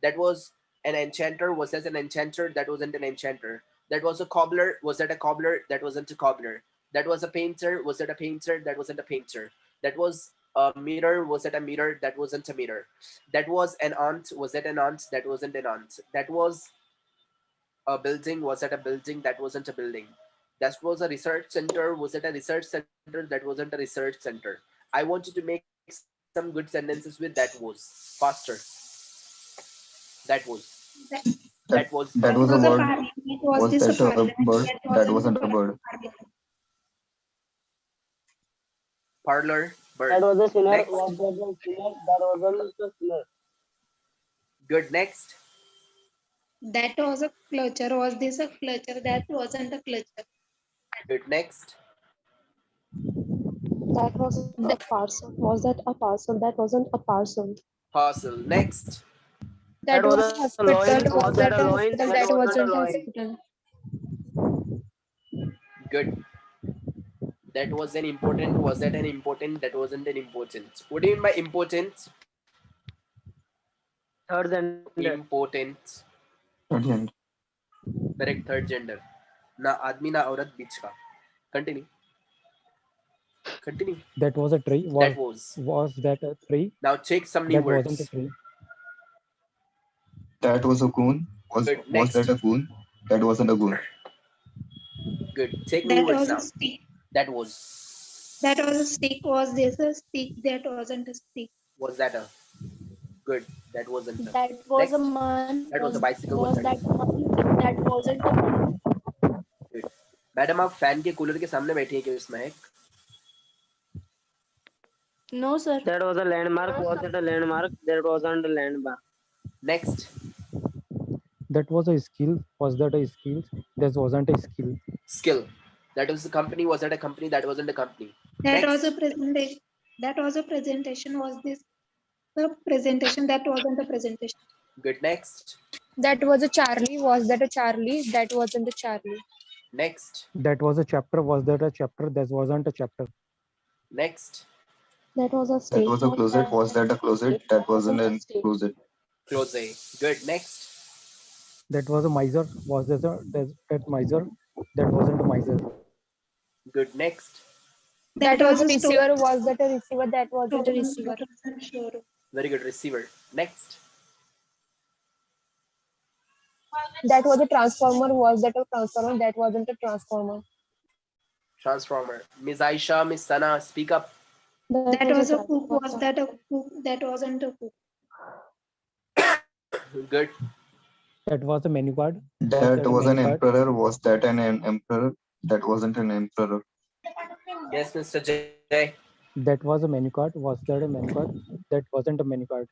[SPEAKER 1] That was an enchanter. Was that an enchanter? That wasn't an enchanter. That was a cobbler. Was that a cobbler? That wasn't a cobbler. That was a painter. Was that a painter? That wasn't a painter. That was a mirror. Was that a mirror? That wasn't a mirror. That was an aunt. Was that an aunt? That wasn't an aunt. That was a building. Was that a building? That wasn't a building. That was a research center. Was it a research center? That wasn't a research center. I want you to make some good sentences with that was. Faster. That was. That was.
[SPEAKER 4] That was a
[SPEAKER 7] was a
[SPEAKER 4] word.
[SPEAKER 7] parliament. Was
[SPEAKER 4] Was
[SPEAKER 7] this a
[SPEAKER 4] that a
[SPEAKER 7] parliament?
[SPEAKER 4] bird? That wasn't a bird.
[SPEAKER 7] parliament.
[SPEAKER 1] Parlor. Bird.
[SPEAKER 6] That was a sinner.
[SPEAKER 1] Next.
[SPEAKER 6] Was that a sinner? That wasn't a sinner.
[SPEAKER 1] Good. Next.
[SPEAKER 7] That was a clutcher. Was this a clutcher? That wasn't a clutcher.
[SPEAKER 1] Good. Next.
[SPEAKER 9] That was a parcel. Was that a parcel? That wasn't a parcel.
[SPEAKER 1] Parcel. Next.
[SPEAKER 5] That was
[SPEAKER 6] a
[SPEAKER 5] hospital.
[SPEAKER 6] loin.
[SPEAKER 5] Was that a
[SPEAKER 6] loin?
[SPEAKER 5] hospital?
[SPEAKER 6] That
[SPEAKER 5] That
[SPEAKER 6] wasn't a
[SPEAKER 5] wasn't
[SPEAKER 6] loin.
[SPEAKER 5] hospital.
[SPEAKER 1] Good. That was an important. Was that an important? That wasn't an important. What do you mean by important?
[SPEAKER 6] Third gender.
[SPEAKER 1] Important.
[SPEAKER 4] At the end.
[SPEAKER 1] Correct. Third gender. ना आदमी ना औरत बीच का. Continue. Continue.
[SPEAKER 2] That was a tree.
[SPEAKER 1] That was.
[SPEAKER 2] that a tree?
[SPEAKER 1] Now check some new
[SPEAKER 2] That
[SPEAKER 1] words.
[SPEAKER 2] wasn't a tree.
[SPEAKER 4] That was a goon. Was
[SPEAKER 1] Good.
[SPEAKER 4] was
[SPEAKER 1] Next.
[SPEAKER 4] that a goon? That wasn't a goon.
[SPEAKER 1] Good. Take new
[SPEAKER 7] That
[SPEAKER 1] words
[SPEAKER 7] was
[SPEAKER 1] now.
[SPEAKER 7] a stick.
[SPEAKER 1] That was.
[SPEAKER 7] That was a stick. Was this a stick? That wasn't a stick.
[SPEAKER 1] Was that a? Good. That wasn't a.
[SPEAKER 5] That was a
[SPEAKER 1] Next.
[SPEAKER 5] man.
[SPEAKER 1] That was a bicycle.
[SPEAKER 5] Was
[SPEAKER 1] Was
[SPEAKER 5] that a man? That wasn't a man.
[SPEAKER 1] Good. Madam आप fan के cooler के सामने बैठी है क्या इसमें है?
[SPEAKER 5] No, sir.
[SPEAKER 6] That was a landmark. Was that a landmark? That wasn't a landmark.
[SPEAKER 1] Next.
[SPEAKER 2] That was a skill. Was that a skill? That wasn't a skill.
[SPEAKER 1] Skill. That was a company. Was that a company? That wasn't a company.
[SPEAKER 7] That
[SPEAKER 1] Next.
[SPEAKER 7] was a presentation. That was a presentation. Was this the presentation? That wasn't a presentation.
[SPEAKER 1] Good. Next.
[SPEAKER 5] That was a Charlie. Was that a Charlie? That wasn't a Charlie.
[SPEAKER 1] Next.
[SPEAKER 2] That was a chapter. Was that a chapter? That wasn't a chapter.
[SPEAKER 1] Next.
[SPEAKER 9] That was a
[SPEAKER 4] That
[SPEAKER 9] state.
[SPEAKER 4] was a closet. Was that a closet? That wasn't a closet.
[SPEAKER 1] Close A. Good. Next.
[SPEAKER 2] That was a miser. Was that miser? That wasn't a miser.
[SPEAKER 1] Good. Next.
[SPEAKER 5] That was a
[SPEAKER 7] store.
[SPEAKER 5] receiver. Was that a receiver? That wasn't a receiver.
[SPEAKER 7] Showroom.
[SPEAKER 1] Very good. Receiver. Next.
[SPEAKER 5] That was a transformer. Was that a transformer? That wasn't a transformer.
[SPEAKER 1] Transformer. Miss Aisha, Miss Sana, speak up.
[SPEAKER 7] That was a cook. Was that a cook? That wasn't a cook.
[SPEAKER 1] Good.
[SPEAKER 2] That was a menu card.
[SPEAKER 4] That was an
[SPEAKER 2] menu card?
[SPEAKER 4] emperor. Was that an emperor? That wasn't an emperor.
[SPEAKER 1] Yes, Mr. Jay.
[SPEAKER 2] That was a menu card. Was that a menu card? That wasn't a menu card.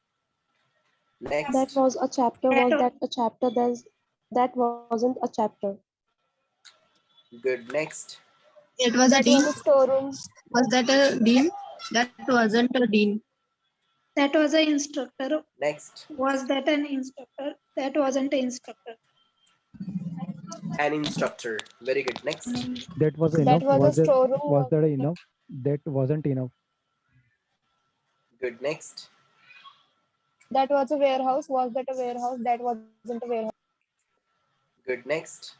[SPEAKER 1] Next.
[SPEAKER 9] That was a chapter. Was that a chapter? That wasn't a chapter.
[SPEAKER 1] Good. Next.
[SPEAKER 3] It was a
[SPEAKER 5] That
[SPEAKER 3] dean.
[SPEAKER 5] was a storeroom.
[SPEAKER 3] Was that a dean? That wasn't a dean.
[SPEAKER 7] That was an instructor.
[SPEAKER 1] Next.
[SPEAKER 7] Was that an instructor? That wasn't an instructor.
[SPEAKER 1] An instructor. Very good. Next.
[SPEAKER 2] That was
[SPEAKER 5] That
[SPEAKER 2] enough.
[SPEAKER 5] was a storeroom.
[SPEAKER 2] Was that enough? That wasn't enough.
[SPEAKER 1] Good. Next.
[SPEAKER 5] That was a warehouse. Was that a warehouse? That wasn't a warehouse.
[SPEAKER 1] Good. Next.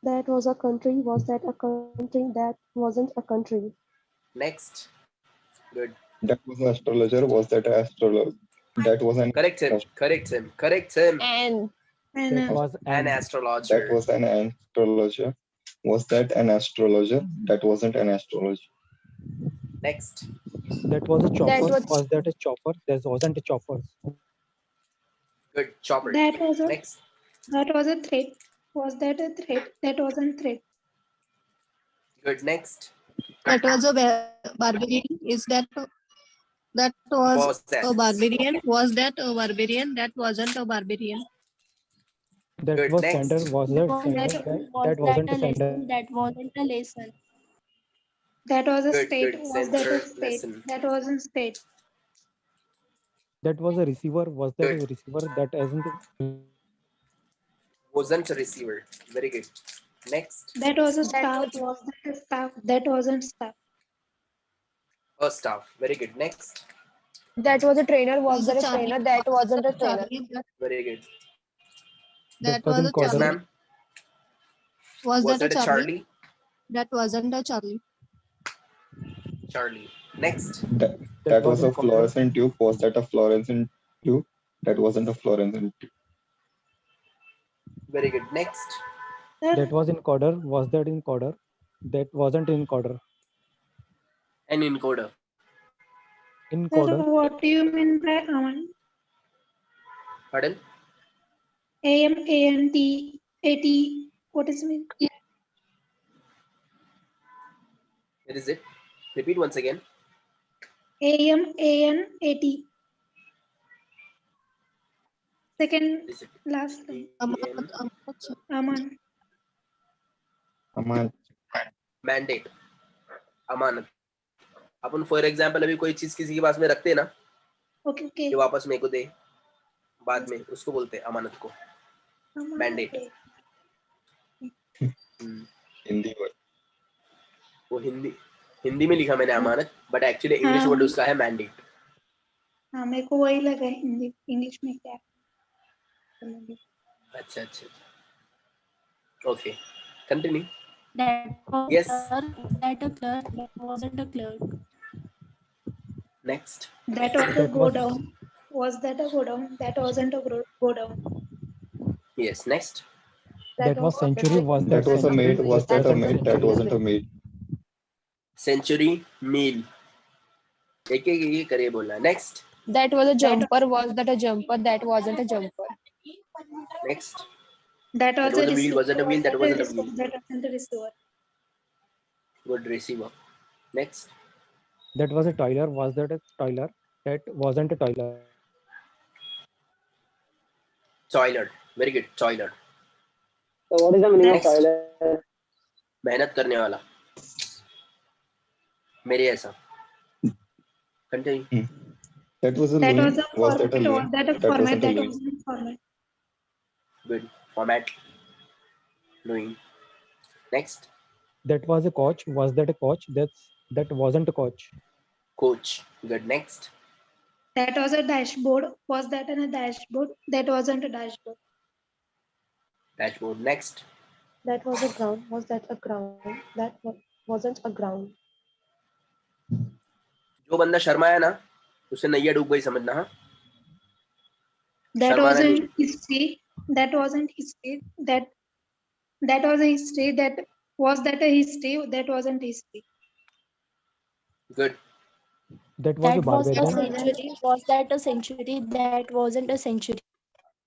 [SPEAKER 9] That was a country. Was that a country? That wasn't a country.
[SPEAKER 1] Next. Good.
[SPEAKER 4] That was an astrologer. Was that an astrologer? That was an
[SPEAKER 1] Correct him. Correct him. Correct him.
[SPEAKER 5] And
[SPEAKER 7] And
[SPEAKER 2] That was
[SPEAKER 1] An
[SPEAKER 2] an
[SPEAKER 1] astrologer.
[SPEAKER 4] that was an astrologer. Was that an astrologer? That wasn't an astrologer.
[SPEAKER 1] Next.
[SPEAKER 2] that was a chopper.
[SPEAKER 5] was-
[SPEAKER 2] Was that a chopper? That wasn't a chopper.
[SPEAKER 1] Good. Chopper.
[SPEAKER 7] that was a
[SPEAKER 1] Next.
[SPEAKER 7] threat. Was that a threat? That wasn't threat.
[SPEAKER 1] Good. Next.
[SPEAKER 3] That was a barbarian. Is that was
[SPEAKER 1] Was that?
[SPEAKER 3] a barbarian? Was that a barbarian? That wasn't a barbarian.
[SPEAKER 2] That
[SPEAKER 1] Good,
[SPEAKER 2] was
[SPEAKER 1] next.
[SPEAKER 2] sender. Was that
[SPEAKER 5] was
[SPEAKER 2] sender? That wasn't a sender.
[SPEAKER 5] lesson? That wasn't a lesson.
[SPEAKER 7] That was a
[SPEAKER 1] Good,
[SPEAKER 7] state.
[SPEAKER 1] good.
[SPEAKER 7] Was that a
[SPEAKER 1] Center
[SPEAKER 7] state?
[SPEAKER 1] lesson.
[SPEAKER 7] That wasn't state.
[SPEAKER 2] That was a receiver. Was that
[SPEAKER 1] Good.
[SPEAKER 2] a receiver? That isn't.
[SPEAKER 1] Wasn't a receiver. Very good. Next.
[SPEAKER 7] That was a
[SPEAKER 5] That
[SPEAKER 7] staff.
[SPEAKER 5] was-
[SPEAKER 7] Was that a staff? That wasn't staff.
[SPEAKER 1] A staff. Very good. Next.
[SPEAKER 5] That was a trainer. Was
[SPEAKER 3] Was
[SPEAKER 5] that
[SPEAKER 3] a
[SPEAKER 5] a
[SPEAKER 3] Charlie.
[SPEAKER 5] trainer? That wasn't a trainer.
[SPEAKER 3] Charlie,
[SPEAKER 1] Very good.
[SPEAKER 3] that
[SPEAKER 2] was
[SPEAKER 3] was
[SPEAKER 2] in
[SPEAKER 3] a
[SPEAKER 1] Yes,
[SPEAKER 2] Corder.
[SPEAKER 3] Charlie.
[SPEAKER 1] ma'am.
[SPEAKER 3] Was
[SPEAKER 1] Was
[SPEAKER 3] that
[SPEAKER 1] that a Charlie?
[SPEAKER 3] That wasn't a Charlie.
[SPEAKER 1] Charlie. Next.
[SPEAKER 4] That was
[SPEAKER 2] in
[SPEAKER 4] a
[SPEAKER 2] Corder.
[SPEAKER 4] fluorescent tube. Was that a fluorescent tube? That wasn't a fluorescent tube.
[SPEAKER 1] Very good. Next.
[SPEAKER 2] That was in Corder. Was that in Corder? That wasn't in Corder.
[SPEAKER 1] An encoder.
[SPEAKER 2] In
[SPEAKER 7] Sir,
[SPEAKER 2] codon.
[SPEAKER 7] what do you mean by Aman?
[SPEAKER 1] Pardon?
[SPEAKER 7] AMANT what is mean?
[SPEAKER 1] Where is it? Repeat once again.
[SPEAKER 7] AMANAT. Second
[SPEAKER 1] Is it
[SPEAKER 7] last
[SPEAKER 1] AM?
[SPEAKER 7] Aman.
[SPEAKER 4] Aman.
[SPEAKER 1] Mandate, Amanat. Upon for example अभी कोई चीज किसी के पास में रखते हैं ना,
[SPEAKER 7] Okay, okay.
[SPEAKER 1] कि वापस मेरे को दे बाद में, उसको बोलते हैं अमानत को,
[SPEAKER 7] Aman,
[SPEAKER 1] mandate.
[SPEAKER 7] okay.
[SPEAKER 4] Hindi word.
[SPEAKER 1] वो हिंदी में लिखा मैंने अमानत, बट एक्चुअली इंग्लिश
[SPEAKER 7] हाँ.
[SPEAKER 1] वर्ड उसका है मैंडेट.
[SPEAKER 7] हाँ, मेरे को वही लगा है हिंदी इंग्लिश में क्या.
[SPEAKER 1] अच्छा अच्छा, okay, continue.
[SPEAKER 3] That was
[SPEAKER 1] Yes.
[SPEAKER 3] clerk, that a clerk, that wasn't a clerk.
[SPEAKER 1] Next.
[SPEAKER 7] That was a
[SPEAKER 2] That
[SPEAKER 7] go
[SPEAKER 2] was-
[SPEAKER 7] down. Was that a go down? That wasn't a go down.
[SPEAKER 1] Yes, next.
[SPEAKER 2] That was century. Was
[SPEAKER 4] That was a
[SPEAKER 2] century?
[SPEAKER 4] maid. Was that a
[SPEAKER 2] Wasn't
[SPEAKER 4] maid? That wasn't a maid.
[SPEAKER 1] Century, meal. एक एक ये करे बोलना. Next.
[SPEAKER 5] That was a jumper. Was that a jumper? That wasn't a jumper.
[SPEAKER 1] Next.
[SPEAKER 7] That was
[SPEAKER 1] was
[SPEAKER 7] a
[SPEAKER 1] a wheel, wasn't a wheel, that wasn't a wheel.
[SPEAKER 7] That wasn't a receiver.
[SPEAKER 1] Good receiver. Next.
[SPEAKER 2] That was a toiler. Was that a toiler? That wasn't a toiler.
[SPEAKER 1] Toilet. Very good, toilet.
[SPEAKER 6] So what is the meaning of
[SPEAKER 1] Next.
[SPEAKER 6] toilet?
[SPEAKER 1] मेहनत करने वाला, मेरे ऐसा. Continue.
[SPEAKER 4] That was a
[SPEAKER 7] That
[SPEAKER 4] loin.
[SPEAKER 7] was a
[SPEAKER 4] Was that a
[SPEAKER 7] format.
[SPEAKER 4] loin?
[SPEAKER 7] Was that a
[SPEAKER 4] That
[SPEAKER 7] format?
[SPEAKER 4] wasn't a
[SPEAKER 7] That
[SPEAKER 4] loin.
[SPEAKER 7] wasn't a format.
[SPEAKER 1] Good. Format. Doing. Next.
[SPEAKER 2] That was a coach. Was that a coach? That wasn't a coach.
[SPEAKER 1] Coach. Good. Next.
[SPEAKER 7] That was a dashboard. Was that a dashboard? That wasn't a dashboard.
[SPEAKER 1] Dashboard. Next.
[SPEAKER 9] That was a ground. Was that a ground? That wasn't a ground.
[SPEAKER 1] जो बंदा शर्माया ना, उसे नैया डूब गई समझना. हाँ,
[SPEAKER 7] That
[SPEAKER 1] शर्माना
[SPEAKER 7] wasn't
[SPEAKER 1] नहीं.
[SPEAKER 7] history. That wasn't history. That was a history. That was that a history. That wasn't history.
[SPEAKER 1] Good.
[SPEAKER 2] That was a
[SPEAKER 3] That was a
[SPEAKER 2] barbarian.
[SPEAKER 3] century. Was that a century? That wasn't a century.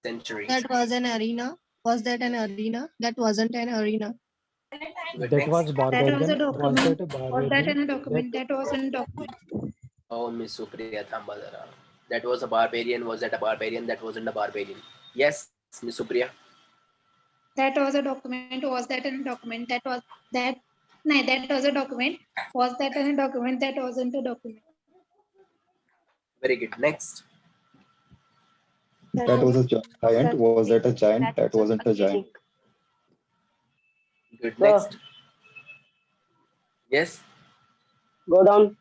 [SPEAKER 1] Century.
[SPEAKER 10] That was an arena. Was that an arena? That wasn't an arena.
[SPEAKER 1] Good.
[SPEAKER 2] That was
[SPEAKER 1] Next.
[SPEAKER 7] That was a
[SPEAKER 2] barbarian. Was
[SPEAKER 7] document.
[SPEAKER 2] that a
[SPEAKER 7] Was that
[SPEAKER 2] barbarian?
[SPEAKER 7] in a document? That wasn't a document.
[SPEAKER 1] Oh, Miss Supriya, थांबा जरा. That was a barbarian. Was that a barbarian? That wasn't a barbarian. Yes, Miss Supriya.
[SPEAKER 7] That was a document. Was that in a document? That was that. No, that was a document. Was that in a document? That wasn't a document.
[SPEAKER 1] Very good. Next.
[SPEAKER 4] That was a giant. Was that a giant? That wasn't a giant.
[SPEAKER 1] Good.
[SPEAKER 6] Sir.
[SPEAKER 1] Next. Yes.
[SPEAKER 6] Go down.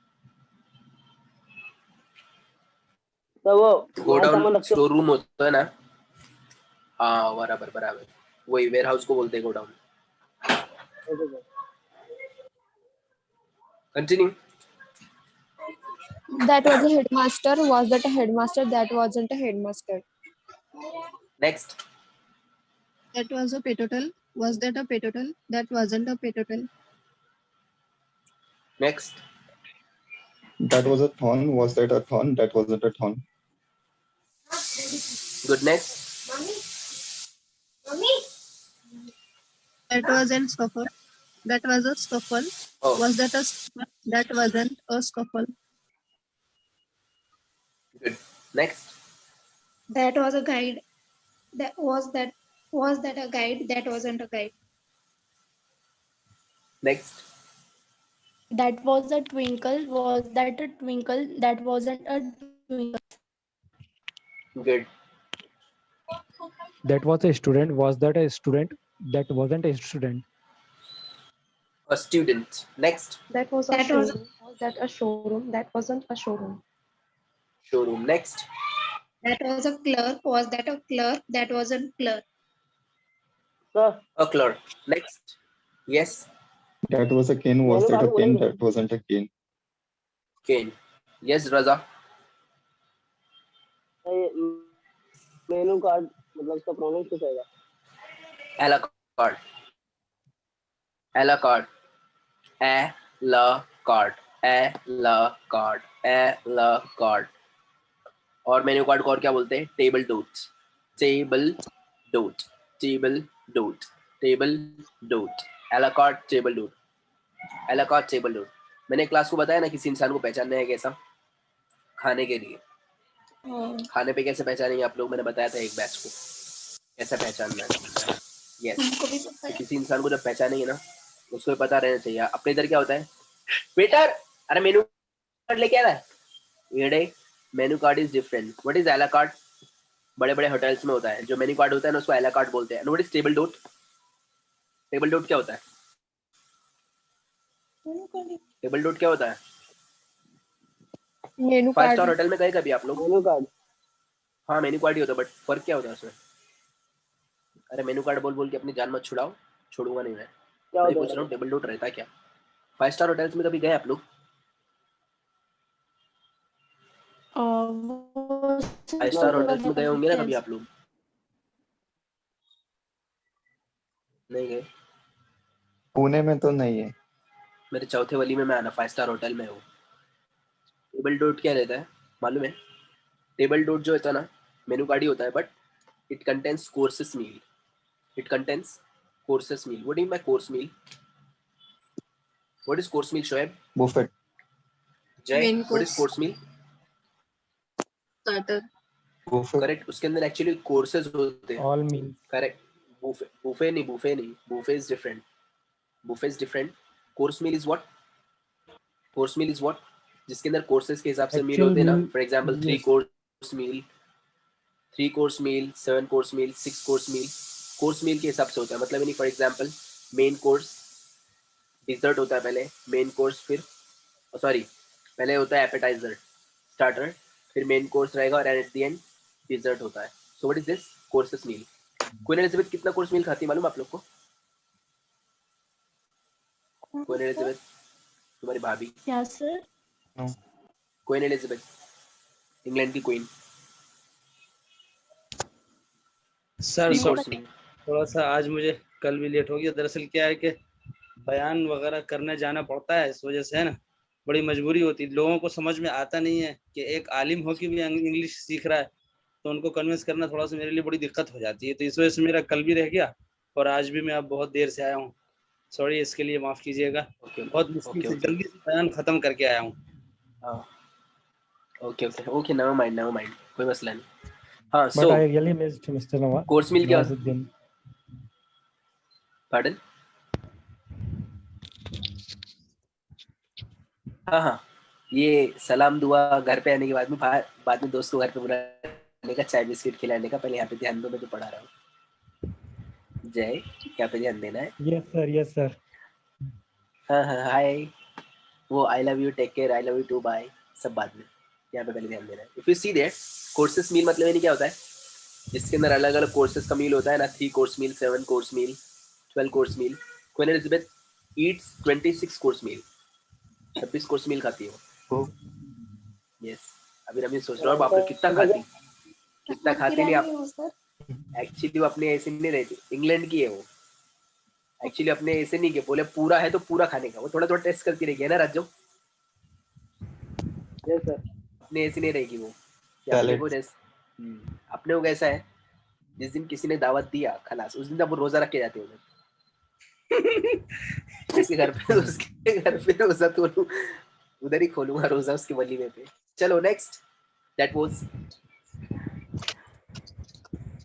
[SPEAKER 6] So वो
[SPEAKER 1] Go
[SPEAKER 6] माल सामान
[SPEAKER 1] down.
[SPEAKER 6] रखते
[SPEAKER 1] store room होता है ना. हाँ, बराबर बराबर. वही वेयर हाउस को बोलते हैं go down.
[SPEAKER 6] हो.
[SPEAKER 1] Continue.
[SPEAKER 5] That was a headmaster. Was that a headmaster? That wasn't a headmaster.
[SPEAKER 1] Next.
[SPEAKER 10] That was a petotal. Was that a petotal? That wasn't a petotal.
[SPEAKER 1] Next.
[SPEAKER 4] That was a thorn. Was that a thorn? That wasn't a thorn.
[SPEAKER 1] Good. Next.
[SPEAKER 10] That was a scuffle. That was a scuffle.
[SPEAKER 1] Oh,
[SPEAKER 10] Was that a scuffle? That wasn't a scuffle.
[SPEAKER 1] good. Next.
[SPEAKER 7] That was a guide. Was that a guide? That wasn't a guide.
[SPEAKER 1] Next.
[SPEAKER 3] That was a twinkle. Was that a twinkle? That wasn't a twinkle.
[SPEAKER 1] Good.
[SPEAKER 2] That was a student. Was that a student? That wasn't a student.
[SPEAKER 1] A student. Next.
[SPEAKER 9] That was a
[SPEAKER 7] That was-
[SPEAKER 9] showroom. Was that a showroom? That wasn't a showroom.
[SPEAKER 1] Showroom. Next.
[SPEAKER 7] That was a clerk. Was that a clerk? That wasn't clerk.
[SPEAKER 6] Sir,
[SPEAKER 1] A clerk. Next. Yes.
[SPEAKER 4] That was a cane. Was
[SPEAKER 6] मैंने
[SPEAKER 4] that a
[SPEAKER 6] बात
[SPEAKER 4] cane?
[SPEAKER 6] बोली
[SPEAKER 4] That wasn't a cane.
[SPEAKER 1] Cane. Yes, Raza.
[SPEAKER 6] Menu card मतलब उसका pronounce क्या आएगा?
[SPEAKER 1] A la carte. A la carte. A la carte. एलाकार्ड, एलाकार्ड। और menu card को और क्या बोलते हैं? Table d'hote, table d'hote, table d'hote, table d'hote, a la carte, table d'hote, a la carte, table d'hote. मैंने क्लास को बताया ना किसी इंसान को पहचानना है कैसा, खाने के लिए। खाने पे कैसे पहचानेंगे आप लोग? मैंने बताया था एक बैच को कैसा पहचानना है। यस,
[SPEAKER 7] हमको भी पता है।
[SPEAKER 1] किसी इंसान को जब पहचानेंगे ना उसको भी पता रहना चाहिए। अपने इधर क्या होता है, वेटर अरे मेनू कार्ड लेके आ रहा है, ये menu card is different. What is एला कार्ड? बड़े बड़े होटल्स में होता है जो मेनू कार्ड होता है ना, उसको एला कार्ड बोलते हैं। What is table d'hote? Table dot क्या होता है? टेबल डोट क्या होता है?
[SPEAKER 5] मेनू
[SPEAKER 1] 5
[SPEAKER 5] कार्ड।
[SPEAKER 1] स्टार होटल में गए कभी आप लोग?
[SPEAKER 6] Menu card.
[SPEAKER 1] हाँ मेनू कार्ड ही होता है, बट फर्क क्या होता है उसमें? अरे मेनू कार्ड बोल बोल के अपनी जान मत छुड़ाओ, छोड़ूंगा नहीं मैं।
[SPEAKER 6] क्या
[SPEAKER 1] मैं
[SPEAKER 6] होता
[SPEAKER 1] पूछ
[SPEAKER 6] है?
[SPEAKER 1] रहा हूँ टेबल डोट रहता है क्या? 5 स्टार होटल्स में कभी गए आप लोग?
[SPEAKER 3] वो
[SPEAKER 1] 5 स्टार होटल्स में गए होंगे ना कभी आप लोग? नहीं गए?
[SPEAKER 4] पुणे में तो नहीं है।
[SPEAKER 1] मेरे चौथे वाली में मैं आना 5 स्टार होटल में हूँ। टेबल डोट क्या रहता है मालूम है? टेबल डोट जो होता है ना, मेनू कार्ड ही होता है, but it contains courses meal. It contains courses meal. What is my course meal? What is course meal Shoaib?
[SPEAKER 4] Buffet.
[SPEAKER 1] Jay,
[SPEAKER 10] Main
[SPEAKER 1] what is
[SPEAKER 10] course,
[SPEAKER 1] course meal?
[SPEAKER 10] starter.
[SPEAKER 4] Buffet.
[SPEAKER 1] Correct, उसके अंदर actually courses होते हैं।
[SPEAKER 2] All meals.
[SPEAKER 1] Correct, buffet buffet नहीं, buffet नहीं, buffet is different, buffet is different. Course meal is what? Course meal is what? जिसके अंदर courses के हिसाब से मील
[SPEAKER 2] Actual
[SPEAKER 1] होते हैं ना।
[SPEAKER 2] meal.
[SPEAKER 1] For example 3
[SPEAKER 2] Yes.
[SPEAKER 1] Course meal, 3 course meal, 7 course meal, 6 course meal. Course meal के हिसाब से होता है, मतलब यानी for example main course, dessert होता है पहले, मेन कोर्स, फिर सॉरी पहले होता है एपेटाइजर, स्टार्टर, फिर मेन कोर्स रहेगा और एट द एंड डिजर्ट होता है। So what is this? Courses meal. Queen Elizabeth कितना कोर्स मील खाती है मालूम आप लोग को? क्वीन एलिजाबेथ तुम्हारी भाभी,
[SPEAKER 3] क्या सर?
[SPEAKER 1] क्वीन एलिजाबेथ इंग्लैंड की queen,
[SPEAKER 11] sir
[SPEAKER 1] 3
[SPEAKER 11] sorry,
[SPEAKER 1] course meal.
[SPEAKER 11] थोड़ा सा आज मुझे कल भी लेट हो गया। दरअसल क्या है कि बयान वगैरह करने जाना पड़ता है, इस वजह से है ना, बड़ी मजबूरी होती है। लोगों को समझ में आता नहीं है कि एक आलिम हो के भी इंग्लिश सीख रहा है, तो उनको कन्विंस करना थोड़ा सा मेरे लिए बड़ी दिक्कत हो जाती है। तो इस वजह से मेरा कल भी रह गया और आज भी मैं अब बहुत देर से आया हूँ। सॉरी, इसके लिए माफ़ कीजिएगा। बहुत मुश्किल से जल्दी से बयान ख़त्म करके आया हूँ।
[SPEAKER 1] Okay okay okay, never mind, never mind, कोई मसला नहीं। हाँ,
[SPEAKER 2] But I really missed Mr.
[SPEAKER 1] Course meal क्या?
[SPEAKER 2] Nawazuddin.
[SPEAKER 1] पार्डन? हाँ हाँ, ये सलाम दुआ घर पे आने के बाद में, बाद में दोस्त को घर पे बुलाने का, चाय बिस्किट खिलाने का। पहले यहाँ पे ध्यान दो, मैं तो पढ़ा रहा हूँ। जय, यहाँ पे ध्यान देना है।
[SPEAKER 2] Yes sir. Yes sir.
[SPEAKER 1] हाँ हाँ, हाय, वो I love you, take care, I love you too, bye, सब बाद में। यहाँ पे पहले ध्यान देना है। If you see that courses meal मतलब नहीं क्या होता है, जिसके अंदर अलग अलग कोर्सेस का मील होता है ना। 3 course meal, 7 course meal, 12 course meal. Queen Elizabeth eats 26 course meal, 26 course meal खाती है वो। यस, अभी रमी सोच रहा हूँ बाप रे कितना खाती, कितना खाती नहीं आप। एक्चुअली वो अपने ऐसे नहीं रहती, इंग्लैंड की है वो। एक्चुअली अपने ऐसे नहीं के बोले पूरा है तो पूरा खाने का, वो थोड़ा थोड़ा टेस्ट करती रहेगी, है ना राजू?
[SPEAKER 6] Yes sir.
[SPEAKER 1] अपने ऐसी नहीं रहेगी वो, अपने को जैसे अपने को कैसा है, जिस दिन किसी ने दावत दिया खलास, उस दिन जब वो रोजा रख के जाते हैं उसके घर पे रोजा तो उधर ही खोलूंगा रोजा उसके वलीमे पे। चलो next, that was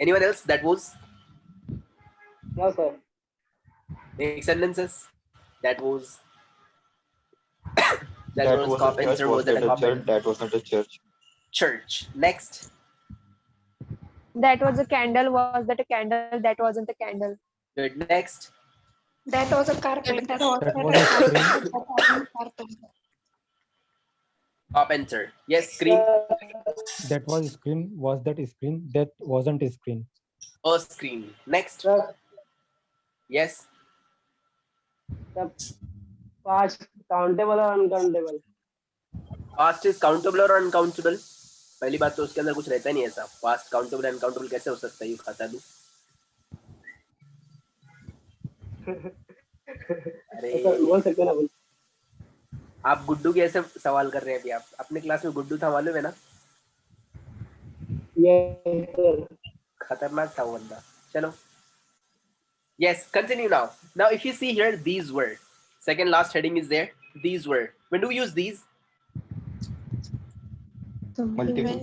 [SPEAKER 1] anyone else? That was
[SPEAKER 6] no sir.
[SPEAKER 1] make sentences. That was
[SPEAKER 4] That was a church.
[SPEAKER 1] carpenter,
[SPEAKER 4] Was
[SPEAKER 1] was it
[SPEAKER 4] that
[SPEAKER 1] a
[SPEAKER 4] a church?
[SPEAKER 1] carpenter?
[SPEAKER 4] That was not a church.
[SPEAKER 1] Church. Next,
[SPEAKER 5] That was a candle. Was that a candle? That wasn't a candle.
[SPEAKER 1] good. Next,
[SPEAKER 7] That was a carpenter.
[SPEAKER 2] That was a screen.
[SPEAKER 7] Carpenter.
[SPEAKER 1] carpenter. Yes, screen.
[SPEAKER 2] That was a screen. Was that a screen? That wasn't a screen.
[SPEAKER 1] A screen. Next, yes,
[SPEAKER 6] Past countable और uncountable.
[SPEAKER 1] past is countable or uncountable? पहली बात तो उसके अंदर कुछ रहता नहीं ऐसा। past countable and uncountable कैसे हो सकता है? ये खाता भी अरे
[SPEAKER 6] बोल सकते ना बोल।
[SPEAKER 1] आप गुड्डू के ऐसे सवाल कर रहे हैं अभी। आप अपने क्लास में गुड्डू था, मालूम है ना?
[SPEAKER 6] Yes, sir.
[SPEAKER 1] खतरनाक था वो बंदा। चलो, yes, continue now. Now if you see here, these were, second last heading is there, these were. When do we use these?
[SPEAKER 4] Multiple.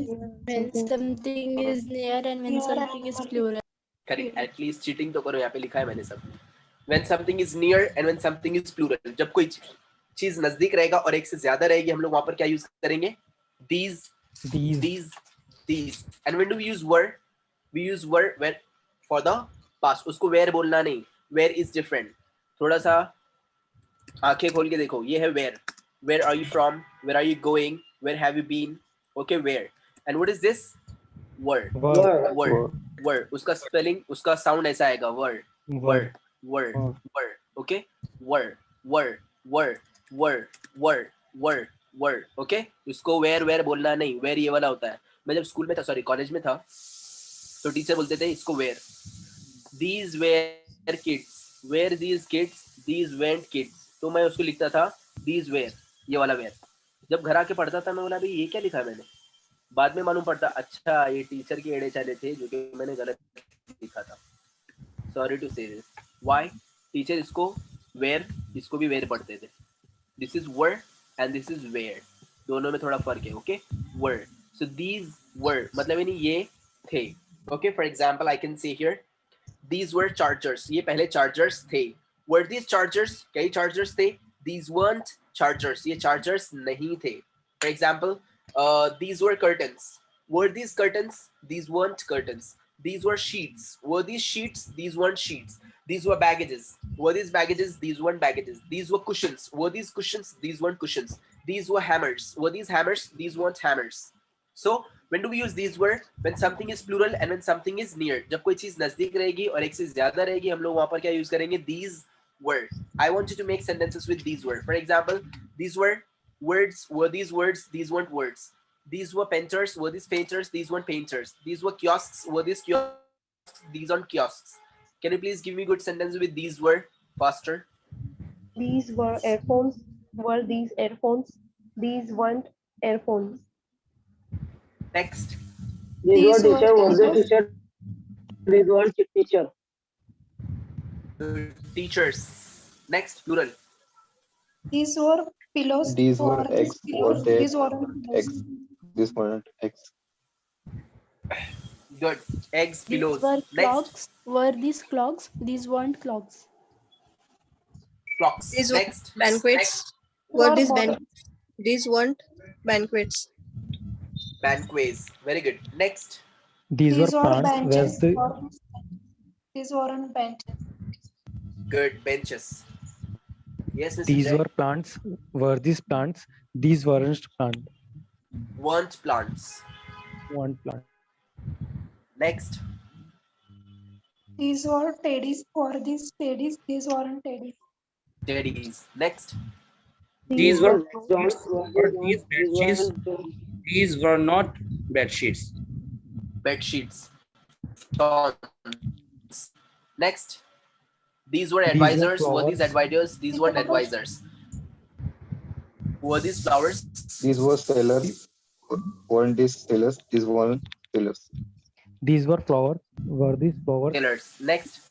[SPEAKER 3] When something is near and when something is plural.
[SPEAKER 1] Correct. At least cheating तो करो, यहाँ पे लिखा है मैंने सब। When something is near and when something is plural. जब कोई चीज नजदीक रहेगा और एक से ज्यादा रहेगी, हम लोग वहां पर क्या यूज करेंगे? These, these. And when do we use were? We use were when for the past. उसको where बोलना नहीं, where is different. थोड़ा सा आंखें खोल के देखो, ये है where are you from, where are you going, where have you been, okay, where. And what is this? were. उसका स्पेलिंग, उसका साउंड ऐसा आएगा, were, okay, were, okay. इसको where बोलना नहीं, where ये वाला होता है। मैं जब स्कूल में था, सॉरी कॉलेज में था, तो टीचर बोलते थे इसको where. These were kids, where these kids, these went kids. तो मैं उसको लिखता था these were, ये वाला were। जब घर आके पढ़ता था, मैं बोला भाई ये क्या लिखा है मैंने। बाद में मालूम पड़ता, अच्छा ये टीचर के एड़े चाले थे जो कि मैंने गलत लिखा था। Sorry to say this. Why? Teacher इसको वेयर, इसको भी वेयर पढ़ते थे। This is were and this is where, दोनों में थोड़ा फर्क है। Okay, were. So these were मतलब यानी ये थे। Okay, for example I can say here these were chargers, ये पहले चार्जर्स थे। वर दीज चार्जर्स, कई चार्जर्स थे। दीज वरंट चार्जर्स, ये चार्जर्स नहीं थे। For example these were curtains. Were these curtains? These weren't curtains. These were sheets. Were these sheets? These weren't sheets. These were baggages. Were these baggages? These weren't baggages. These were cushions. Were these cushions? These weren't cushions. These were hammers. Were these hammers? These weren't hammers. So when do we use these were? When something is plural and when something is near. जब कोई चीज नजदीक रहेगी और एक से ज्यादा रहेगी, हम लोग वहां पर क्या यूज करेंगे? These were. I want you to make sentences with these were. For example, these were words. Were these words? These weren't words. These were painters. Were these painters? These weren't painters. These were kiosks. Were these kiosks? These aren't kiosks. Can you please give me good sentences with these were faster?
[SPEAKER 9] These were earphones. Were these earphones? These weren't earphones.
[SPEAKER 1] Next.
[SPEAKER 6] These were teacher. Was the teacher? These weren't teacher.
[SPEAKER 1] Teachers. Next, plural.
[SPEAKER 7] These were pillows.
[SPEAKER 4] These were
[SPEAKER 7] these
[SPEAKER 4] eggs.
[SPEAKER 7] pillows.
[SPEAKER 4] Were they
[SPEAKER 7] These weren't pillows.
[SPEAKER 4] eggs? These weren't eggs.
[SPEAKER 1] Good. Eggs,
[SPEAKER 3] These
[SPEAKER 1] pillows.
[SPEAKER 3] were
[SPEAKER 1] Next,
[SPEAKER 3] clocks. Were these clocks? These weren't clocks.
[SPEAKER 1] clocks.
[SPEAKER 10] These were
[SPEAKER 1] Next.
[SPEAKER 10] banquets.
[SPEAKER 7] These
[SPEAKER 10] Were
[SPEAKER 7] were
[SPEAKER 10] these
[SPEAKER 7] bottles.
[SPEAKER 10] these weren't banquets.
[SPEAKER 1] Banquets. Very good. Next.
[SPEAKER 2] These were
[SPEAKER 7] These were
[SPEAKER 2] plants. Where's
[SPEAKER 7] benches.
[SPEAKER 2] the
[SPEAKER 7] These weren't benches.
[SPEAKER 1] Good. Benches. Yes, Mr.
[SPEAKER 2] these
[SPEAKER 1] Jay.
[SPEAKER 2] were plants? Were these plants? These weren't plant.
[SPEAKER 1] Weren't plants.
[SPEAKER 2] Weren't plant.
[SPEAKER 1] Next.
[SPEAKER 7] These were teddies. Were these teddies? These weren't teddies.
[SPEAKER 1] Teddies. Next.
[SPEAKER 11] These were
[SPEAKER 6] Johns.
[SPEAKER 11] were these bed sheets. These were not bed sheets.
[SPEAKER 1] Bed sheets. Thorns. Next. These were
[SPEAKER 2] These were
[SPEAKER 1] advisors. Were these
[SPEAKER 2] flowers.
[SPEAKER 1] advisors? These weren't advisors. Were these flowers?
[SPEAKER 4] These were sailors. Weren't these sailors? These weren't sailors.
[SPEAKER 2] These were flowers. Were these flowers?
[SPEAKER 1] Tailors. Next.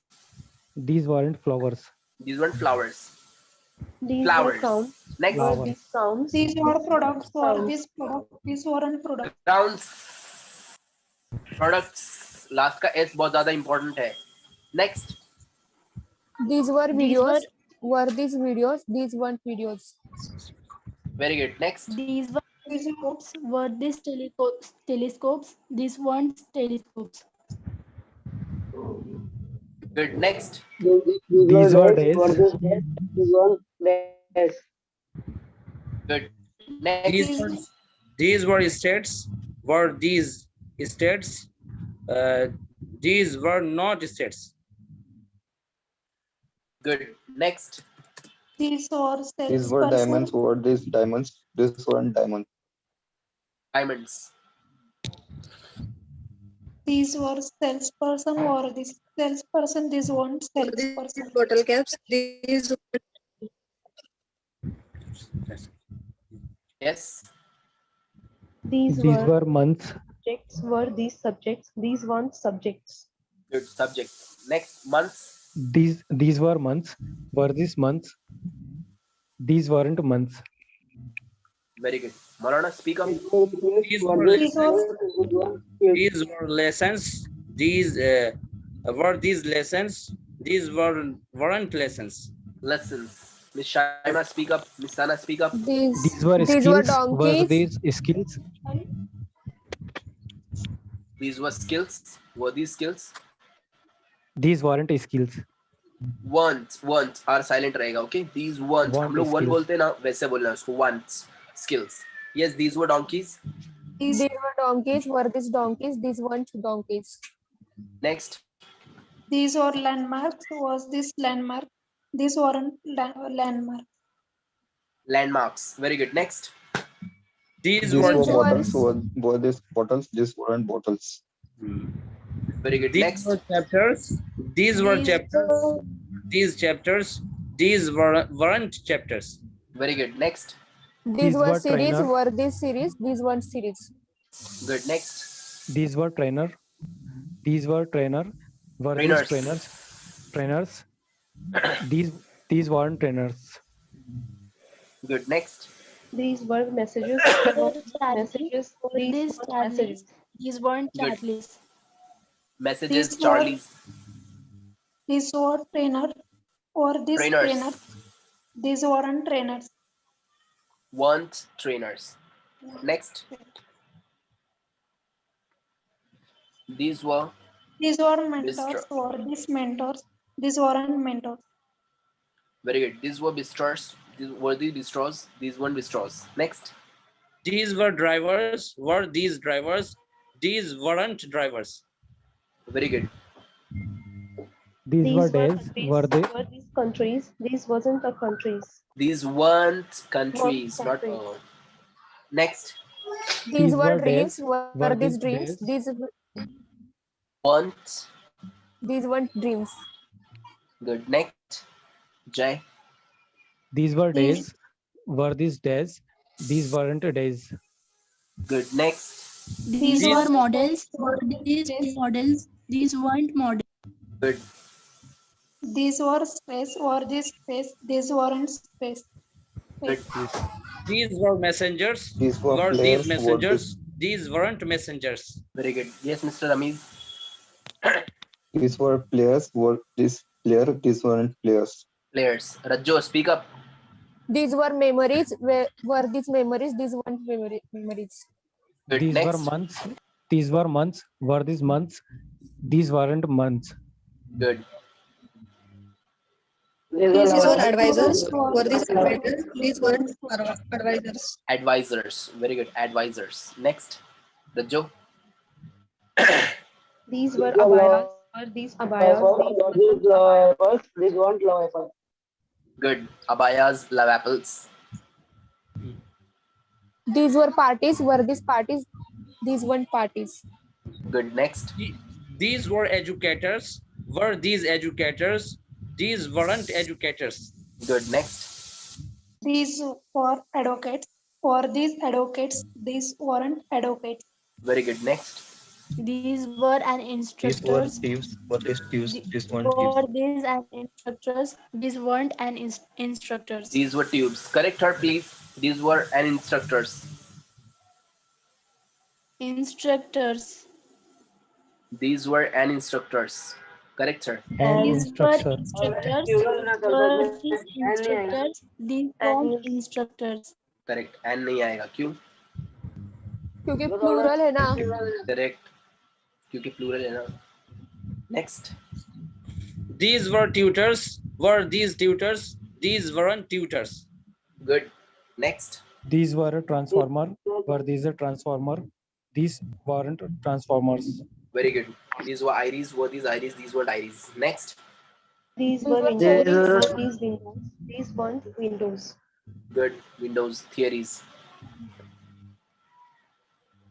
[SPEAKER 2] These weren't flowers.
[SPEAKER 1] These weren't flowers.
[SPEAKER 9] These
[SPEAKER 1] Flowers.
[SPEAKER 9] were crowns.
[SPEAKER 1] Next.
[SPEAKER 2] Flowers.
[SPEAKER 9] Were these crowns?
[SPEAKER 7] These were products. Were
[SPEAKER 9] Sounds.
[SPEAKER 7] these products? These weren't products.
[SPEAKER 1] Crowns. Products. Last का S बहुत ज़्यादा important है. Next.
[SPEAKER 5] These were
[SPEAKER 3] These
[SPEAKER 5] videos. Were these videos? These weren't videos.
[SPEAKER 1] Very good. Next.
[SPEAKER 3] These were telescopes. Were these telescopes? These weren't telescopes.
[SPEAKER 1] Good. Next.
[SPEAKER 2] These were days.
[SPEAKER 6] Were these days? These weren't days.
[SPEAKER 1] Good. Next.
[SPEAKER 11] These were states. Were these states? These were not states.
[SPEAKER 1] Good. Next.
[SPEAKER 7] These were
[SPEAKER 4] These were
[SPEAKER 7] salesperson.
[SPEAKER 4] diamonds. Were these diamonds? These weren't diamonds.
[SPEAKER 1] Diamonds.
[SPEAKER 7] These were salesperson. Were these salesperson? These weren't
[SPEAKER 10] Were these
[SPEAKER 7] salesperson.
[SPEAKER 10] bottle caps? These
[SPEAKER 1] Yes.
[SPEAKER 9] These
[SPEAKER 2] These
[SPEAKER 9] were
[SPEAKER 2] were months.
[SPEAKER 9] subjects. Were these subjects? These weren't subjects.
[SPEAKER 1] Good. Subject. Next. Months.
[SPEAKER 2] These were months. Were these months? These weren't months.
[SPEAKER 1] Very good. Maulana, speak up.
[SPEAKER 11] These were lessons. These were lessons. These were these lessons. These weren't lessons.
[SPEAKER 1] Lessons. Miss Shaima, speak up. Miss Sana, speak up.
[SPEAKER 2] These were
[SPEAKER 5] These were
[SPEAKER 2] skills. Were
[SPEAKER 5] donkeys.
[SPEAKER 2] these skills?
[SPEAKER 1] These were skills. Were these skills?
[SPEAKER 2] These weren't skills.
[SPEAKER 1] Once are silent रहेगा. Okay. These once. हम लोग one
[SPEAKER 2] skills.
[SPEAKER 1] बोलते हैं ना, वैसे बोलना है उसको. Once. Skills. Yes. These were donkeys.
[SPEAKER 5] These were donkeys. Were these donkeys? These weren't donkeys.
[SPEAKER 1] Next.
[SPEAKER 7] These are landmarks. Was this landmark? These weren't landmark.
[SPEAKER 1] Landmarks. Very good. Next.
[SPEAKER 11] These
[SPEAKER 4] These
[SPEAKER 11] were
[SPEAKER 4] were
[SPEAKER 5] These
[SPEAKER 4] bottles.
[SPEAKER 5] ones.
[SPEAKER 4] Were these bottles? These weren't bottles.
[SPEAKER 1] Very good.
[SPEAKER 11] these
[SPEAKER 1] Next.
[SPEAKER 11] were chapters. These were
[SPEAKER 7] These
[SPEAKER 11] chapters. These chapters. These weren't chapters.
[SPEAKER 1] Very good. Next.
[SPEAKER 5] These were
[SPEAKER 2] were
[SPEAKER 5] series.
[SPEAKER 2] trainer.
[SPEAKER 5] Were these series? These weren't series.
[SPEAKER 1] Good. Next.
[SPEAKER 2] These were trainer. These were trainer. Were
[SPEAKER 1] Trainers.
[SPEAKER 2] these trainers? These weren't trainers.
[SPEAKER 1] Good. Next.
[SPEAKER 9] These were messages. Messages. These
[SPEAKER 3] These
[SPEAKER 9] were
[SPEAKER 3] Charlies.
[SPEAKER 9] messages.
[SPEAKER 3] These weren't
[SPEAKER 1] Good.
[SPEAKER 3] Charlies.
[SPEAKER 1] Messages.
[SPEAKER 7] These were-
[SPEAKER 1] Charlies.
[SPEAKER 7] These were trainer or this
[SPEAKER 1] Trainers.
[SPEAKER 7] trainer. These weren't trainers.
[SPEAKER 1] Want trainers. Next. These were
[SPEAKER 7] These were mentors
[SPEAKER 1] Bistro.
[SPEAKER 7] or these mentors. These weren't mentors.
[SPEAKER 1] very good. These were bistros. These were these bistros. These weren't bistros. Next.
[SPEAKER 11] These were drivers. Were these drivers? These weren't drivers.
[SPEAKER 1] Very good.
[SPEAKER 2] These were days.
[SPEAKER 9] countries.
[SPEAKER 2] Were they?
[SPEAKER 9] Were these countries? These wasn't the countries.
[SPEAKER 1] These weren't countries, not
[SPEAKER 9] countries.
[SPEAKER 1] next.
[SPEAKER 5] These were
[SPEAKER 2] were
[SPEAKER 5] dreams.
[SPEAKER 2] days.
[SPEAKER 5] Were these dreams?
[SPEAKER 2] days?
[SPEAKER 1] Want.
[SPEAKER 5] These weren't dreams.
[SPEAKER 1] Good. Next. Jai.
[SPEAKER 2] These were days. Were these days? These weren't days.
[SPEAKER 1] Good. Next.
[SPEAKER 3] These
[SPEAKER 11] These-
[SPEAKER 3] were models. Were these models? These weren't models.
[SPEAKER 1] Good.
[SPEAKER 7] These were space or this space. These weren't space.
[SPEAKER 1] Good.
[SPEAKER 11] These were messengers.
[SPEAKER 4] These were
[SPEAKER 11] Were
[SPEAKER 4] players.
[SPEAKER 11] these messengers? These weren't messengers.
[SPEAKER 1] Very good. Yes, Mr. Ramiz.
[SPEAKER 4] These were players. Were these player? These weren't players.
[SPEAKER 1] Players. Rajjo, speak up.
[SPEAKER 5] These were memories. Were these memories? These weren't memories.
[SPEAKER 1] Good.
[SPEAKER 2] These
[SPEAKER 1] Next.
[SPEAKER 2] were months. These were months. Were these months? These weren't months.
[SPEAKER 1] Good.
[SPEAKER 10] These were advisors. Were these advisors? These weren't advisors.
[SPEAKER 1] Advisors. Very good. Advisors. Next. Rajjo.
[SPEAKER 9] These were abayas. Were these abayas?
[SPEAKER 6] These love apples. These weren't love apples.
[SPEAKER 1] Good. Abayas, love apples.
[SPEAKER 5] These were parties. Were these parties? These weren't parties.
[SPEAKER 1] Good. Next.
[SPEAKER 11] These were educators. Were these educators? These weren't educators.
[SPEAKER 1] Good. Next.
[SPEAKER 7] These were advocates or these advocates. These weren't advocates.
[SPEAKER 1] Very good. Next.
[SPEAKER 3] These were an instructors.
[SPEAKER 4] thieves. Were these thieves? These weren't
[SPEAKER 3] Were these an instructors? These weren't an instructors.
[SPEAKER 1] These were tubes. Correct her, please. These were an instructors.
[SPEAKER 3] Instructors.
[SPEAKER 1] These were an instructors. Correct her.
[SPEAKER 2] And
[SPEAKER 3] These were
[SPEAKER 2] instructor.
[SPEAKER 3] instructors.
[SPEAKER 6] These
[SPEAKER 3] Were these instructors? These weren't instructors.
[SPEAKER 1] Correct. And नहीं आएगा क्यों?
[SPEAKER 5] क्योंकि plural है ना.
[SPEAKER 1] Correct. क्योंकि plural है ना. Next.
[SPEAKER 11] These were tutors. Were these tutors? These weren't tutors.
[SPEAKER 1] Good. Next.
[SPEAKER 2] These were a transformer. Were these a transformer? These weren't transformers.
[SPEAKER 1] Very good. These were iris. Were these iris? These were iris. Next.
[SPEAKER 9] These were
[SPEAKER 5] were
[SPEAKER 9] windows.
[SPEAKER 5] theories.
[SPEAKER 9] Were these windows? These weren't windows.
[SPEAKER 1] Good. Windows. Theories.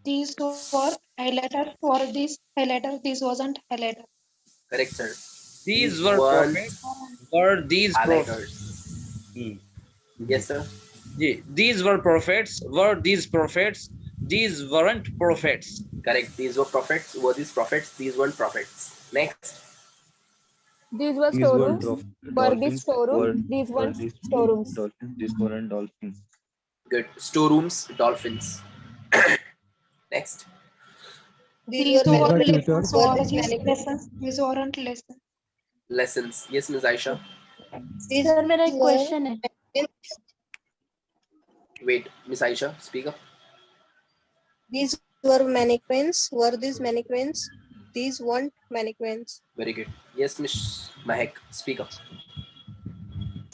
[SPEAKER 7] These were highlighter or this highlighter. This wasn't highlighter.
[SPEAKER 1] Correct, sir.
[SPEAKER 11] These were
[SPEAKER 1] weren't
[SPEAKER 11] prophets. Were these prophets?
[SPEAKER 1] highlighters. Yes, sir.
[SPEAKER 11] जी, these were prophets, were these prophets, these weren't prophets.
[SPEAKER 1] Correct. These were prophets. Were these prophets? These weren't prophets. Next.
[SPEAKER 5] These were
[SPEAKER 4] These were
[SPEAKER 5] storerooms. Were these
[SPEAKER 4] dolphins.
[SPEAKER 5] storerooms? These
[SPEAKER 4] Were
[SPEAKER 5] weren't
[SPEAKER 4] these
[SPEAKER 5] storerooms.
[SPEAKER 4] dolphins? These weren't dolphins.
[SPEAKER 1] Good. Storerooms, dolphins. Next.
[SPEAKER 7] These
[SPEAKER 2] These
[SPEAKER 7] were
[SPEAKER 2] were
[SPEAKER 7] lessons.
[SPEAKER 2] tutors.
[SPEAKER 7] Were
[SPEAKER 10] These
[SPEAKER 7] these
[SPEAKER 10] mannequins.
[SPEAKER 7] lessons? These weren't lessons.
[SPEAKER 1] Lessons. Yes, Ms. Aisha.
[SPEAKER 10] These
[SPEAKER 3] sir मेरा एक
[SPEAKER 10] were
[SPEAKER 3] question है.
[SPEAKER 1] Wait, Ms. Aisha, speak up.
[SPEAKER 10] these were mannequins. Were these mannequins? These weren't mannequins.
[SPEAKER 1] Very good. Yes, Ms. Mahek, speak up.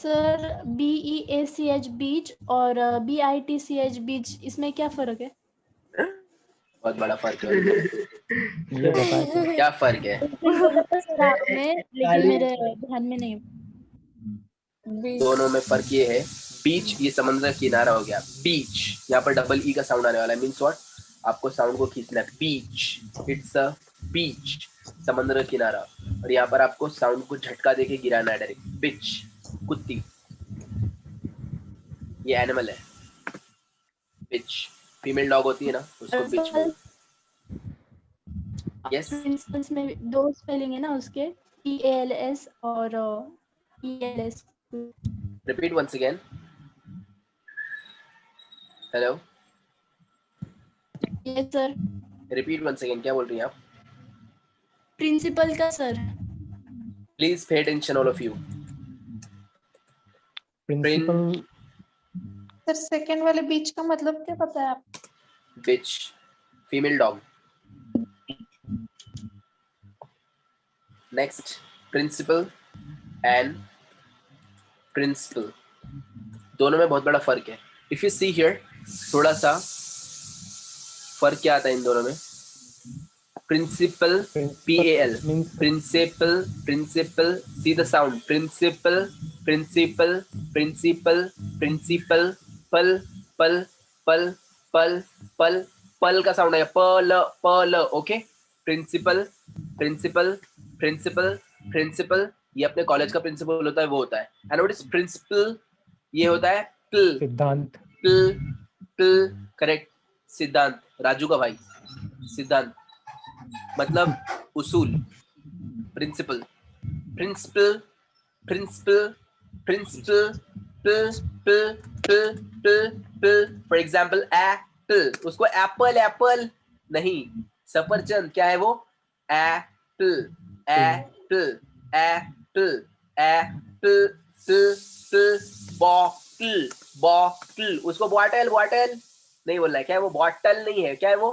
[SPEAKER 3] Sir BEACH बीच और BITCH बीच इसमें क्या फर्क है?
[SPEAKER 1] बहुत बड़ा फर्क है.
[SPEAKER 2] ये बताए तो.
[SPEAKER 1] क्या फर्क है?
[SPEAKER 3] में लेकिन मेरे ध्यान में नहीं.
[SPEAKER 1] दोनों में फर्क ये है, बीच ये समुद्र का किनारा हो गया, बीच यहाँ पर डबल ई का साउंड आने वाला है. Means what? आपको साउंड को खींचना है. बीच, इट्स अ बीच, समुद्र का किनारा. और यहाँ पर आपको साउंड को झटका देके गिराना है डायरेक्ट. बिच, कुत्ती, ये एनिमल है. बिच, फीमेल डॉग होती है ना, उसको बिच बोलते. यस,
[SPEAKER 3] प्रिंसिपल्स में दो स्पेलिंग है ना उसके, PALS और ELS.
[SPEAKER 1] Repeat once again. Hello,
[SPEAKER 3] yes sir.
[SPEAKER 1] Repeat once again. क्या बोल रही हैं आप?
[SPEAKER 3] प्रिंसिपल का sir.
[SPEAKER 1] Please pay attention all of you.
[SPEAKER 2] Principal.
[SPEAKER 7] Sir second वाले बीच का मतलब क्या पता है आप?
[SPEAKER 1] Bitch, female dog. Next, principal and principle, दोनों में बहुत बड़ा फर्क है. इफ यू सी हियर, थोड़ा सा फर्क क्या आता है इन दोनों में. Principal, PAL, principal, principal, see the sound. Principal, principal, principal, principal, pal, pal, pal, pal, pal, पल का साउंड है. Pal, pal. Okay. Principal, principal, principal, principal, ये अपने कॉलेज का प्रिंसिपल होता है, वो होता है. And what is principal? ये होता है प्ल,
[SPEAKER 2] सिद्धांत.
[SPEAKER 1] प्ल, प्ल. करेक्ट. सिद्धांत, राजू का भाई. सिद्धांत मतलब उसूल. Principal, principal, principal, principal, for example apple, उसको एप्पल एप्पल नहीं, सफरचंद. क्या है वो? Apple, apple, apple, apple. Bottle, bottle, उसको बॉटल, बॉटल नहीं बोलना है. क्या है वो? बॉटल नहीं है. क्या है वो?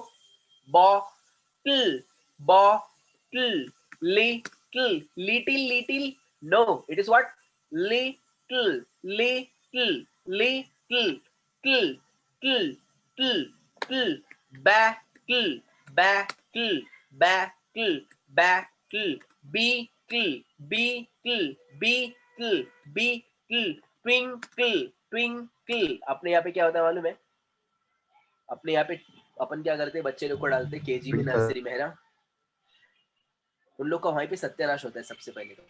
[SPEAKER 1] Bottle, bottle. Little, little, little. No, it is what? Little, little, little. Till, till, till, till. Battle, battle, battle, battle. Beetle, beetle, beetle, beetle. Twinkle, twinkle. अपने यहाँ पे क्या होता है मालूम है? अपने यहाँ पे अपन क्या करते हैं, बच्चे लोग को डालते केजी में, नर्सरी में, है ना. उन लोग का वहीं पे सत्यानाश होता है सबसे पहले. तो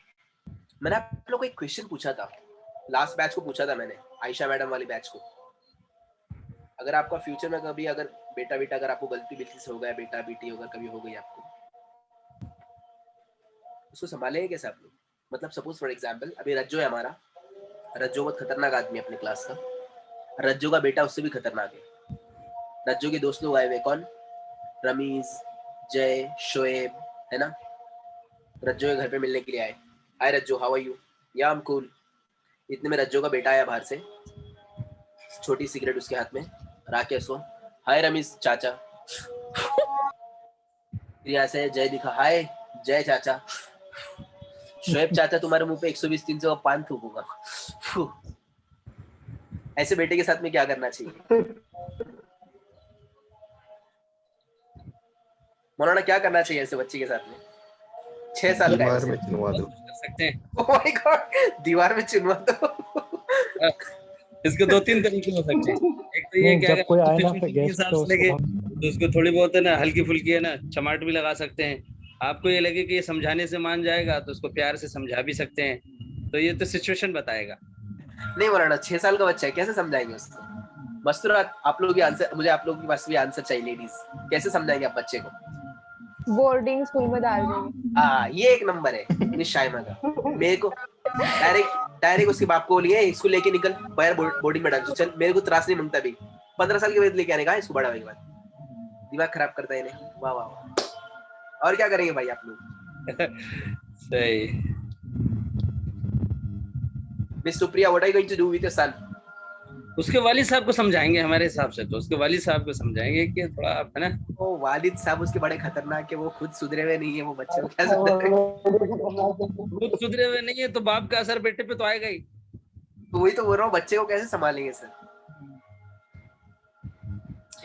[SPEAKER 1] मैंने आप लोग को एक क्वेश्चन पूछा था, लास्ट बैच को पूछा था मैंने, आयशा मैडम वाली बैच को. अगर आपका फ्यूचर में कभी अगर बेटा बेटा अगर आपको गलती बिल्ती से हो गया, बेटा बेटी अगर कभी हो गई आपको, उसको संभालेंगे कैसे आप लोग? मतलब सपोज फॉर एग्जांपल, अभी रज्जो है हमारा. रज्जो बहुत खतरनाक आदमी है अपने क्लास का. रज्जो का बेटा उससे भी खतरनाक है. रज्जो के दोस्त लोग आए हुए, कौन? रमीज, जय, शोएब, है ना. रज्जो के घर पे मिलने के लिए आए. हाय रज्जो, हाउ आर यू? या आई एम कूल. इतने में रज्जो का बेटा आया बाहर से, छोटी सिगरेट उसके हाथ में, राकेश को, हाय रमीज चाचा. यहाँ से जय दिखा, हाय जय चाचा. शोएब चाचा तुम्हारे मुंह पे 120-300 का पान थूकूंगा. ऐसे बेटे के साथ में क्या करना चाहिए? मौलाना क्या करना चाहिए ऐसे बच्चे के साथ में? 6 साल का
[SPEAKER 4] दीवार में चिनवा दो.
[SPEAKER 11] कर सकते हैं.
[SPEAKER 1] ओह माय गॉड, दीवार में चिनवा दो.
[SPEAKER 11] इसके 2-3 तरीके हो सकते हैं. एक तो ये क्या,
[SPEAKER 2] जब कोई आए ना फिर गेस्ट तो
[SPEAKER 11] उसको थोड़ी बहुत है ना हल्की फुल्की है ना चमाट भी लगा सकते हैं. आपको ये लगे कि ये समझाने से मान जाएगा तो उसको प्यार से समझा भी सकते हैं. तो ये तो सिचुएशन बताएगा.
[SPEAKER 1] नहीं बोला ना, 6 साल का बच्चा है, कैसे समझाएंगे उसको? मस्तूरात, आप लोगों की आंसर, मुझे आप लोगों के पास भी आंसर चाहिए लेडीज, कैसे समझाएंगे आप बच्चे को?
[SPEAKER 5] बोर्डिंग स्कूल में डाल देंगे।
[SPEAKER 1] हाँ, ये एक नंबर है मिस शाइमा का। मेरे को डायरेक्ट उसके बाप को बोलिए इसको लेके निकल बाहर, बोर्डिंग में डाल, चल, मेरे को त्रास नहीं मांगता भी, 15 साल के बाद लेके आने का इसको, बड़ा होने के बाद दिमाग खराब करता है इन्हें। वाह वाह वाह। और क्या करेंगे भाई आप लोग?
[SPEAKER 11] सही।
[SPEAKER 1] Miss Supriya, what are you going to do with your son?
[SPEAKER 11] उसके वालिद साहब को समझाएंगे, हमारे हिसाब से तो उसके वालिद साहब को समझाएंगे कि थोड़ा आप, है ना।
[SPEAKER 1] वो वालिद साहब उसके बड़े खतरनाक है, वो खुद सुधरे हुए नहीं है, वो बच्चे को क्या समझाएंगे?
[SPEAKER 11] खुद सुधरे हुए नहीं है तो बाप का असर बेटे पे तो आएगा ही।
[SPEAKER 1] तो वही तो बोल रहा हूँ, बच्चे को कैसे संभालेंगे सर?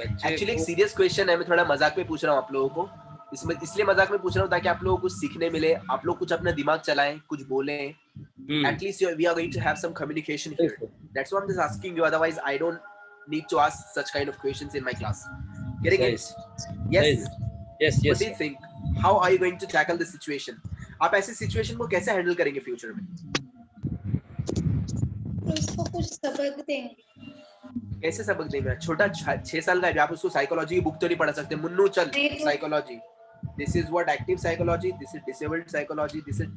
[SPEAKER 1] एक्चुअली एक सीरियस क्वेश्चन है, मैं थोड़ा मजाक में पूछ रहा हूँ आप लोगों को, इसमें इसलिए मजाक में पूछ रहा हूँ ताकि आप लोगों को कुछ सीखने मिले, आप लोग कुछ अपना दिमाग चलाएं, कुछ बोलें। At least we are going to have some communication here. That's why I'm just asking you. Otherwise, I don't need to ask such kind of questions in my class. Getting it? Yes.
[SPEAKER 11] Yes.
[SPEAKER 1] What do you think? How are you going to tackle this situation? आप ऐसी situation को कैसे handle करेंगे future में?
[SPEAKER 7] उसको कुछ सबक देंगे।
[SPEAKER 1] कैसे सबक देंगे? छोटा 6 साल का है, आप उसको साइकोलॉजी की बुक तो नहीं पढ़ा सकते। मुन्नू चल psychology, this is what active psychology, this is disabled psychology, this is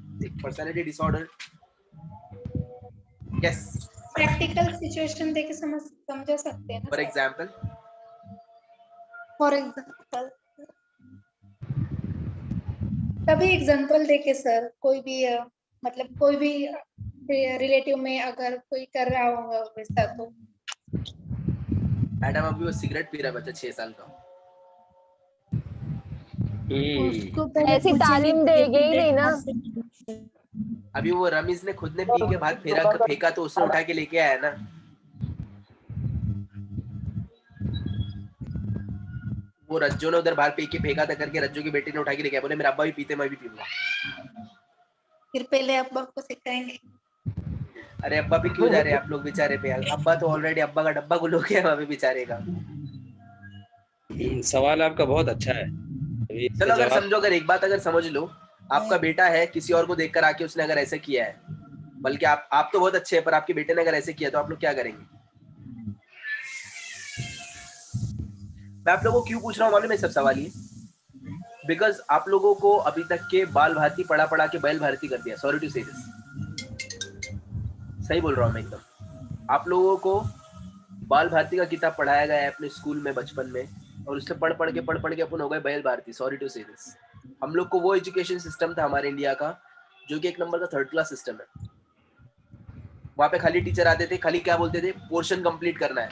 [SPEAKER 1] personality disorder. Yes.
[SPEAKER 7] Practical situation देके समझा सकते हैं ना।
[SPEAKER 1] For example.
[SPEAKER 7] तभी एग्जांपल देके सर, कोई भी मतलब कोई भी रिलेटिव में अगर कोई कर रहा होगा वैसा तो।
[SPEAKER 1] मैडम अभी वो सिगरेट पी रहा है बच्चा 6 साल का।
[SPEAKER 5] उसको ऐसी तालीम देगी ही नहीं ना।
[SPEAKER 1] अभी वो रमीज ने खुद ने पी के बाद फेंका तो उसने उठा के लेके आया ना। वो रज्जो ने उधर बाहर पी के फेंका था करके रज्जो की बेटी ने उठा के लेके आया, बोले मेरा अब्बा भी पीते, मैं भी पीऊंगा।
[SPEAKER 7] फिर पहले अब्बा को सिखाएंगे।
[SPEAKER 1] अरे अब्बा पे क्यों जा रहे हैं आप लोग बेचारे पे? अब्बा तो ऑलरेडी अब्बा का डब्बा गुल हो गया है अभी बेचारे का।
[SPEAKER 11] सवाल आपका बहुत अच्छा है।
[SPEAKER 1] चलो अगर समझो, अगर एक बात अगर समझ लो, आपका बेटा है, किसी और को देखकर आके उसने अगर ऐसा किया है, बल्कि आप तो बहुत अच्छे हैं, पर आपके बेटे ने अगर ऐसे किया तो आप लोग क्या करेंगे? मैं आप लोगों को क्यों पूछ रहा हूँ मालूम है सब सवाल ये? बिकॉज आप लोगों को अभी तक के बाल भारती पढ़ा के बैल भारती कर दिया। सॉरी टू से दिस, सही बोल रहा हूँ मैं एकदम। आप लोगों को बाल भारती का किताब पढ़ाया गया है अपने स्कूल में बचपन में, और उससे पढ़ पढ़ के अपन हो गए बैल Bharti. Sorry to say this. हम लोग को वो एजुकेशन सिस्टम था हमारे इंडिया का जो कि एक नंबर का 3rd क्लास सिस्टम है। वहाँ पे खाली टीचर आते थे, खाली क्या बोलते थे, पोर्शन कंप्लीट करना है।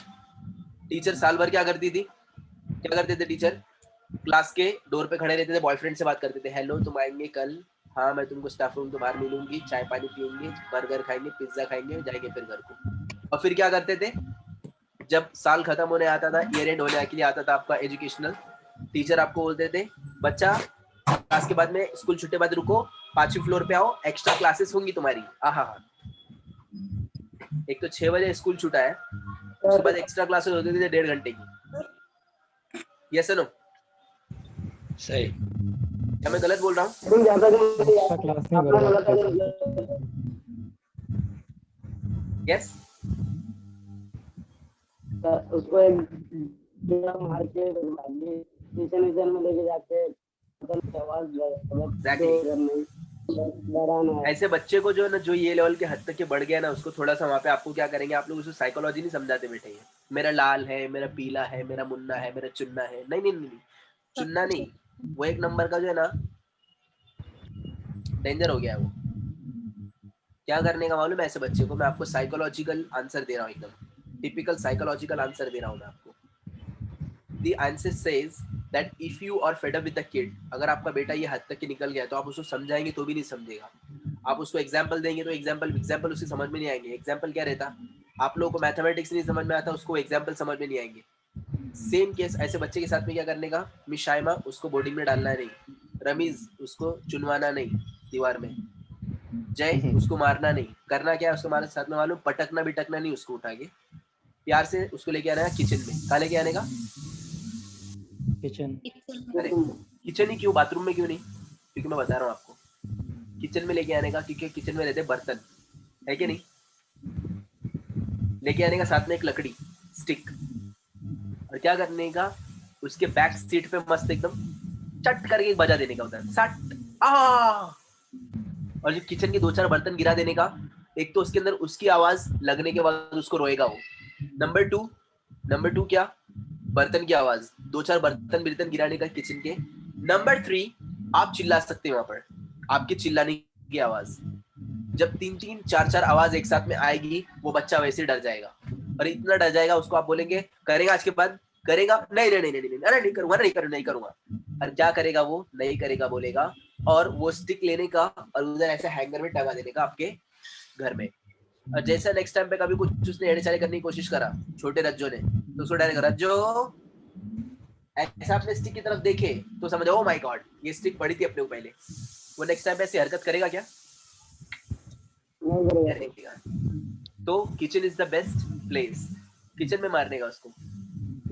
[SPEAKER 1] टीचर साल भर क्या करती थी, क्या करते थे टीचर? क्लास के डोर पे खड़े रहते थे, बॉयफ्रेंड से बात करते थे, हेलो तुम आएंगे कल? हाँ मैं तुमको स्टाफ रूम के बाहर मिलूंगी, चाय पानी पियेंगे, बर्गर खाएंगे, पिज्जा खाएंगे, जाएंगे फिर घर को। और फिर क्या करते थे, जब साल खत्म होने आता था, ईयर एंड होने के लिए आता था आपका एजुकेशनल, टीचर आपको बोलते थे बच्चा क्लास के बाद में स्कूल छुट्टे बाद रुको, 5वीं फ्लोर पे आओ, एक्स्ट्रा क्लासेस होंगी तुम्हारी। एक तो 6 बजे स्कूल छूटा है, उसके बाद एक्स्ट्रा क्लासेस होती थी 1.5 घंटे की। Yes no?
[SPEAKER 11] सही।
[SPEAKER 1] क्या मैं गलत बोल रहा हूँ? यस।
[SPEAKER 6] उसको एक मार के ट्यूशन में लेके जाके
[SPEAKER 1] ऐसे बच्चे को जो है ना, जो ये लेवल के हद तक के बढ़ गया ना, उसको थोड़ा सा वहाँ पे आपको क्या करेंगे आप लोग, उसको साइकोलॉजी नहीं समझाते बैठे, मेरा लाल है, मेरा पीला है, मेरा मुन्ना है, मेरा चुन्ना है। नहीं, चुन्ना नहीं, वो एक नंबर का जो है ना डेंजर हो गया। वो क्या करने का मालूम है ऐसे बच्चे को? मैं आपको साइकोलॉजिकल आंसर दे रहा हूँ, एकदम टिपिकल साइकोलॉजिकल आंसर दे रहा हूँ मैं आपको। The answer says that if you are fed up with the kid, अगर आपका बेटा ये हद तक के निकल गया तो आप उसको समझाएंगे तो भी नहीं समझेगा। आप उसको एग्जाम्पल देंगे तो एग्जाम्पल उसकी समझ में नहीं आएंगे। एग्जाम्पल क्या रहता, आप लोगों को मैथमेटिक्स नहीं समझ में आता, उसको एग्जाम्पल समझ में नहीं आएंगे। सेम केस ऐसे बच्चे के साथ में क्या करने का, मिस शाइमा उसको बोर्डिंग में डालना नहीं, रमीज उसको चुनवाना नहीं दीवार में, जय उसको मारना नहीं, करना क्या है उसको हमारे साथ में मालूम, पटकना बिटकना नहीं, उसको उठा के प्यार से उसको लेके आना है किचन में। कहाँ लेके आने का?
[SPEAKER 2] किचन।
[SPEAKER 1] अरे किचन ही क्यों, बाथरूम में क्यों नहीं? क्योंकि मैं बता रहा हूँ आपको, किचन में लेके आने का, क्योंकि किचन में रहते बर्तन, है कि नहीं? लेके आने का साथ में एक लकड़ी स्टिक, और क्या करने का, उसके बैक सीट पे मस्त एकदम चट करके एक बजा देने का उधर सट आ, और जो किचन के 2-4 बर्तन गिरा देने का। एक तो उसके अंदर उसकी आवाज लगने के बाद उसको रोएगा वो। नंबर टू क्या, बर्तन की आवाज, 2-4 बर्तन गिराने का किचन के। नंबर 3, आप चिल्ला सकते हैं वहां पर, आपके चिल्लाने की आवाज। जब 3-3, 4-4 आवाज एक साथ में आएगी, वो बच्चा वैसे डर जाएगा, और इतना डर जाएगा, उसको आप बोलेंगे करेगा आज के बाद, करेगा नहीं, अरे नहीं करूंगा, नहीं करूंगा। और क्या करेगा वो, नहीं करेगा बोलेगा, और वो स्टिक लेने का और उधर ऐसे हैंगर में टंगा देने का आपके घर में। और जैसे नेक्स्ट टाइम पे कभी कुछ उसने एड़े-चाले करने की कोशिश करा छोटे रज्जो ने, तो उसको डायरेक्ट रज्जो ऐसा अपने स्टिक की तरफ देखे तो समझो ओ माय गॉड, ये स्टिक पड़ी थी अपने को पहले। वो नेक्स्ट टाइम पे ऐसी हरकत करेगा क्या?
[SPEAKER 6] नहीं करेगा।
[SPEAKER 1] तो kitchen is the best place, kitchen में मारने का उसको,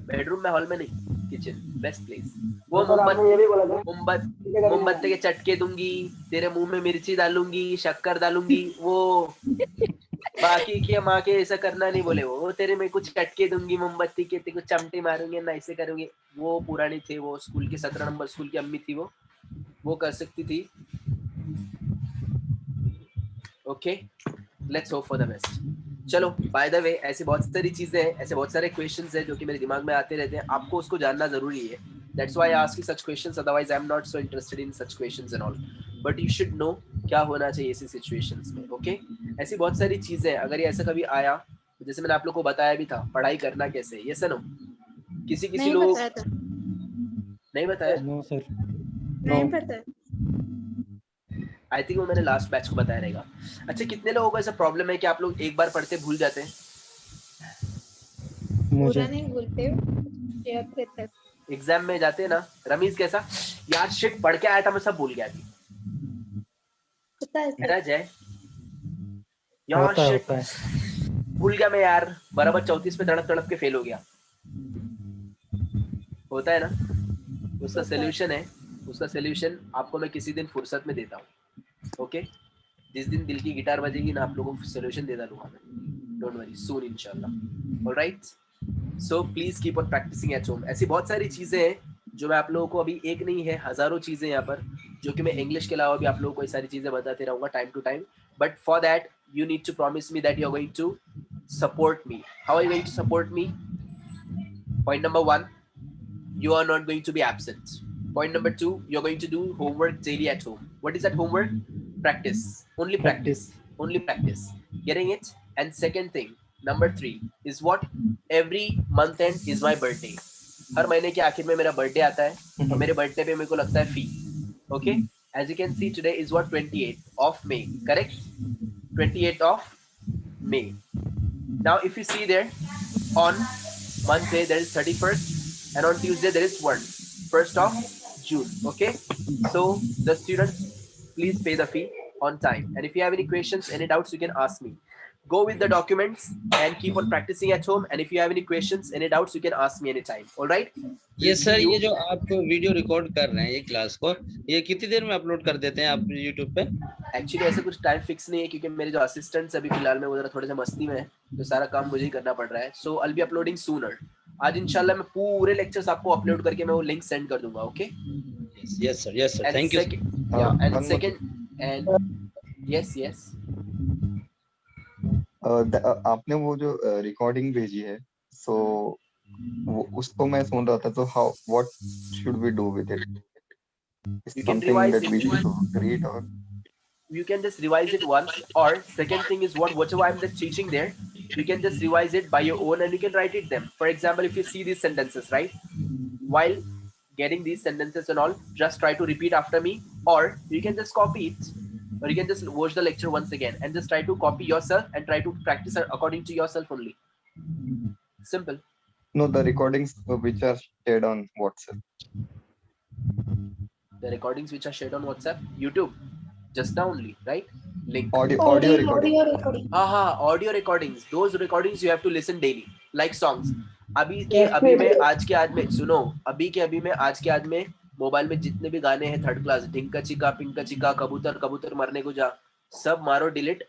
[SPEAKER 1] बेडरूम में, हॉल में नहीं, किचन बेस्ट प्लेस। वो मोमबत्ती के चटके दूंगी, तेरे मुंह में मिर्ची डालूंगी, शक्कर डालूंगी, वो बाकी के माँ के ऐसा करना नहीं बोले, वो तेरे में कुछ चटके दूंगी मोमबत्ती के, तेरे को चमटे मारूंगी ना, ऐसे करूंगी। वो पुरानी थे, वो स्कूल के 17 नंबर स्कूल की अम्मी थी, वो कर सकती थी। Okay, let's hope for the best. चलो, बाय द वे, ऐसी बहुत सारी चीजें हैं, ऐसे बहुत सारे क्वेश्चंस हैं जो कि मेरे दिमाग में आते रहते हैं, आपको उसको जानना जरूरी है। That's why I ask you such questions, otherwise I'm not so interested in such questions and all. But you should know क्या होना चाहिए ऐसी situations में, okay? ऐसी बहुत सारी चीजें, अगर ये ऐसा कभी आया, जैसे मैंने आप लोग को बताया भी था, पढ़ाई करना कैसे, yes or no? किसी लोग नहीं बताया?
[SPEAKER 2] No sir.
[SPEAKER 7] नहीं पता।
[SPEAKER 1] आई थिंक वो मैंने लास्ट बैच को बताया रहेगा। अच्छा, कितने लोगों को ऐसा प्रॉब्लम है कि आप लोग एक बार पढ़ते भूल जाते हैं?
[SPEAKER 7] पूरा नहीं भूलते, याद रहता है।
[SPEAKER 1] एग्जाम में जाते हैं ना, रमीज कैसा, यार शिट पढ़ के आया था, मैं सब भूल गया थी, मेरा जय यार शिट भूल गया मैं यार, बराबर 34 पे तड़प के फेल हो गया। होता है ना? उसका सोल्यूशन आपको मैं किसी दिन फुर्सत में देता हूँ, ओके? जिस दिन दिल की गिटार बजेगी ना, आप लोगों को सोल्यूशन देता रहूंगा मैं, डोंट वरी, सून इंशाल्लाह। Alright, so please keep on practising at home. ऐसी बहुत सारी चीजें हैं जो मैं आप लोगों को, अभी एक नहीं है, हजारों चीजें यहाँ पर, जो कि मैं इंग्लिश के अलावा भी आप लोगों को ये सारी चीजें बताते रहूंगा time to time. But for that you need to promise me that you are going to support me. How are you going to support me? Point number 1, you are not going to be absent. Point number 2, you're going to do homework daily at home. What is that homework? Practice. Only practice. Getting it? And second thing, number 3 is what? Every month end is my birthday. हर महीने के आखिर में मेरा birthday आता है, और मेरे birthday पे मेरे को लगता है फी। Okay? As you can see, today is what? 28th of May. Correct? 28th of May. Now, if you see there, on Monday there is 31st, and on Tuesday there is 1st of June. Okay, so the students, please pay the fee on time, and if you have any questions, any doubts, you can ask me. Go with the documents and keep on practicing at home, and if you have any questions, any doubts, you can ask me anytime. All right?
[SPEAKER 11] ये sir, ये जो आप video record कर रहे हैं ये class को, ये कितनी देर में अपलोड कर देते हैं आप YouTube पे?
[SPEAKER 1] एक्चुअली ऐसा कुछ टाइम फिक्स नहीं है, क्योंकि मेरे जो असिस्टेंट्स अभी फिलहाल में वो जरा थोड़े से मस्ती में है, तो सारा काम मुझे ही करना पड़ रहा है। So I will be uploading sooner. आज इंशाल्लाह मैं पूरे लेक्चर्स आपको अपलोड करके मैं वो लिंक सेंड कर दूंगा। Okay?
[SPEAKER 11] Yes sir, thank you.
[SPEAKER 1] And second, and yes
[SPEAKER 4] आपने वो जो रिकॉर्डिंग भेजी है, सो वो उसको मैं सुन रहा था, तो how, what should we do with it?
[SPEAKER 1] You can revise it.
[SPEAKER 4] We should read, or
[SPEAKER 1] you can just revise it once, or second thing is whatever I'm just teaching there, you can just revise it by your own and you can write it them. For example, if you see these sentences, right, while getting these sentences and all, just try to repeat after me, or you can just copy it, or you can just watch the lecture once again and just try to copy yourself and try to practice according to yourself only. Simple.
[SPEAKER 4] no, the recordings which are shared on WhatsApp.
[SPEAKER 1] The recordings which are shared on WhatsApp, YouTube, just now only, right? Link.
[SPEAKER 4] Audio recording.
[SPEAKER 1] Audio recordings. Those recordings you have to listen daily, like songs. अभी के अभी में आज के आज में mobile में जितने भी गाने हैं थर्ड क्लास, ढिंका चिका पिंका चिका, कबूतर मरने को जा, सब मारो डिलीट,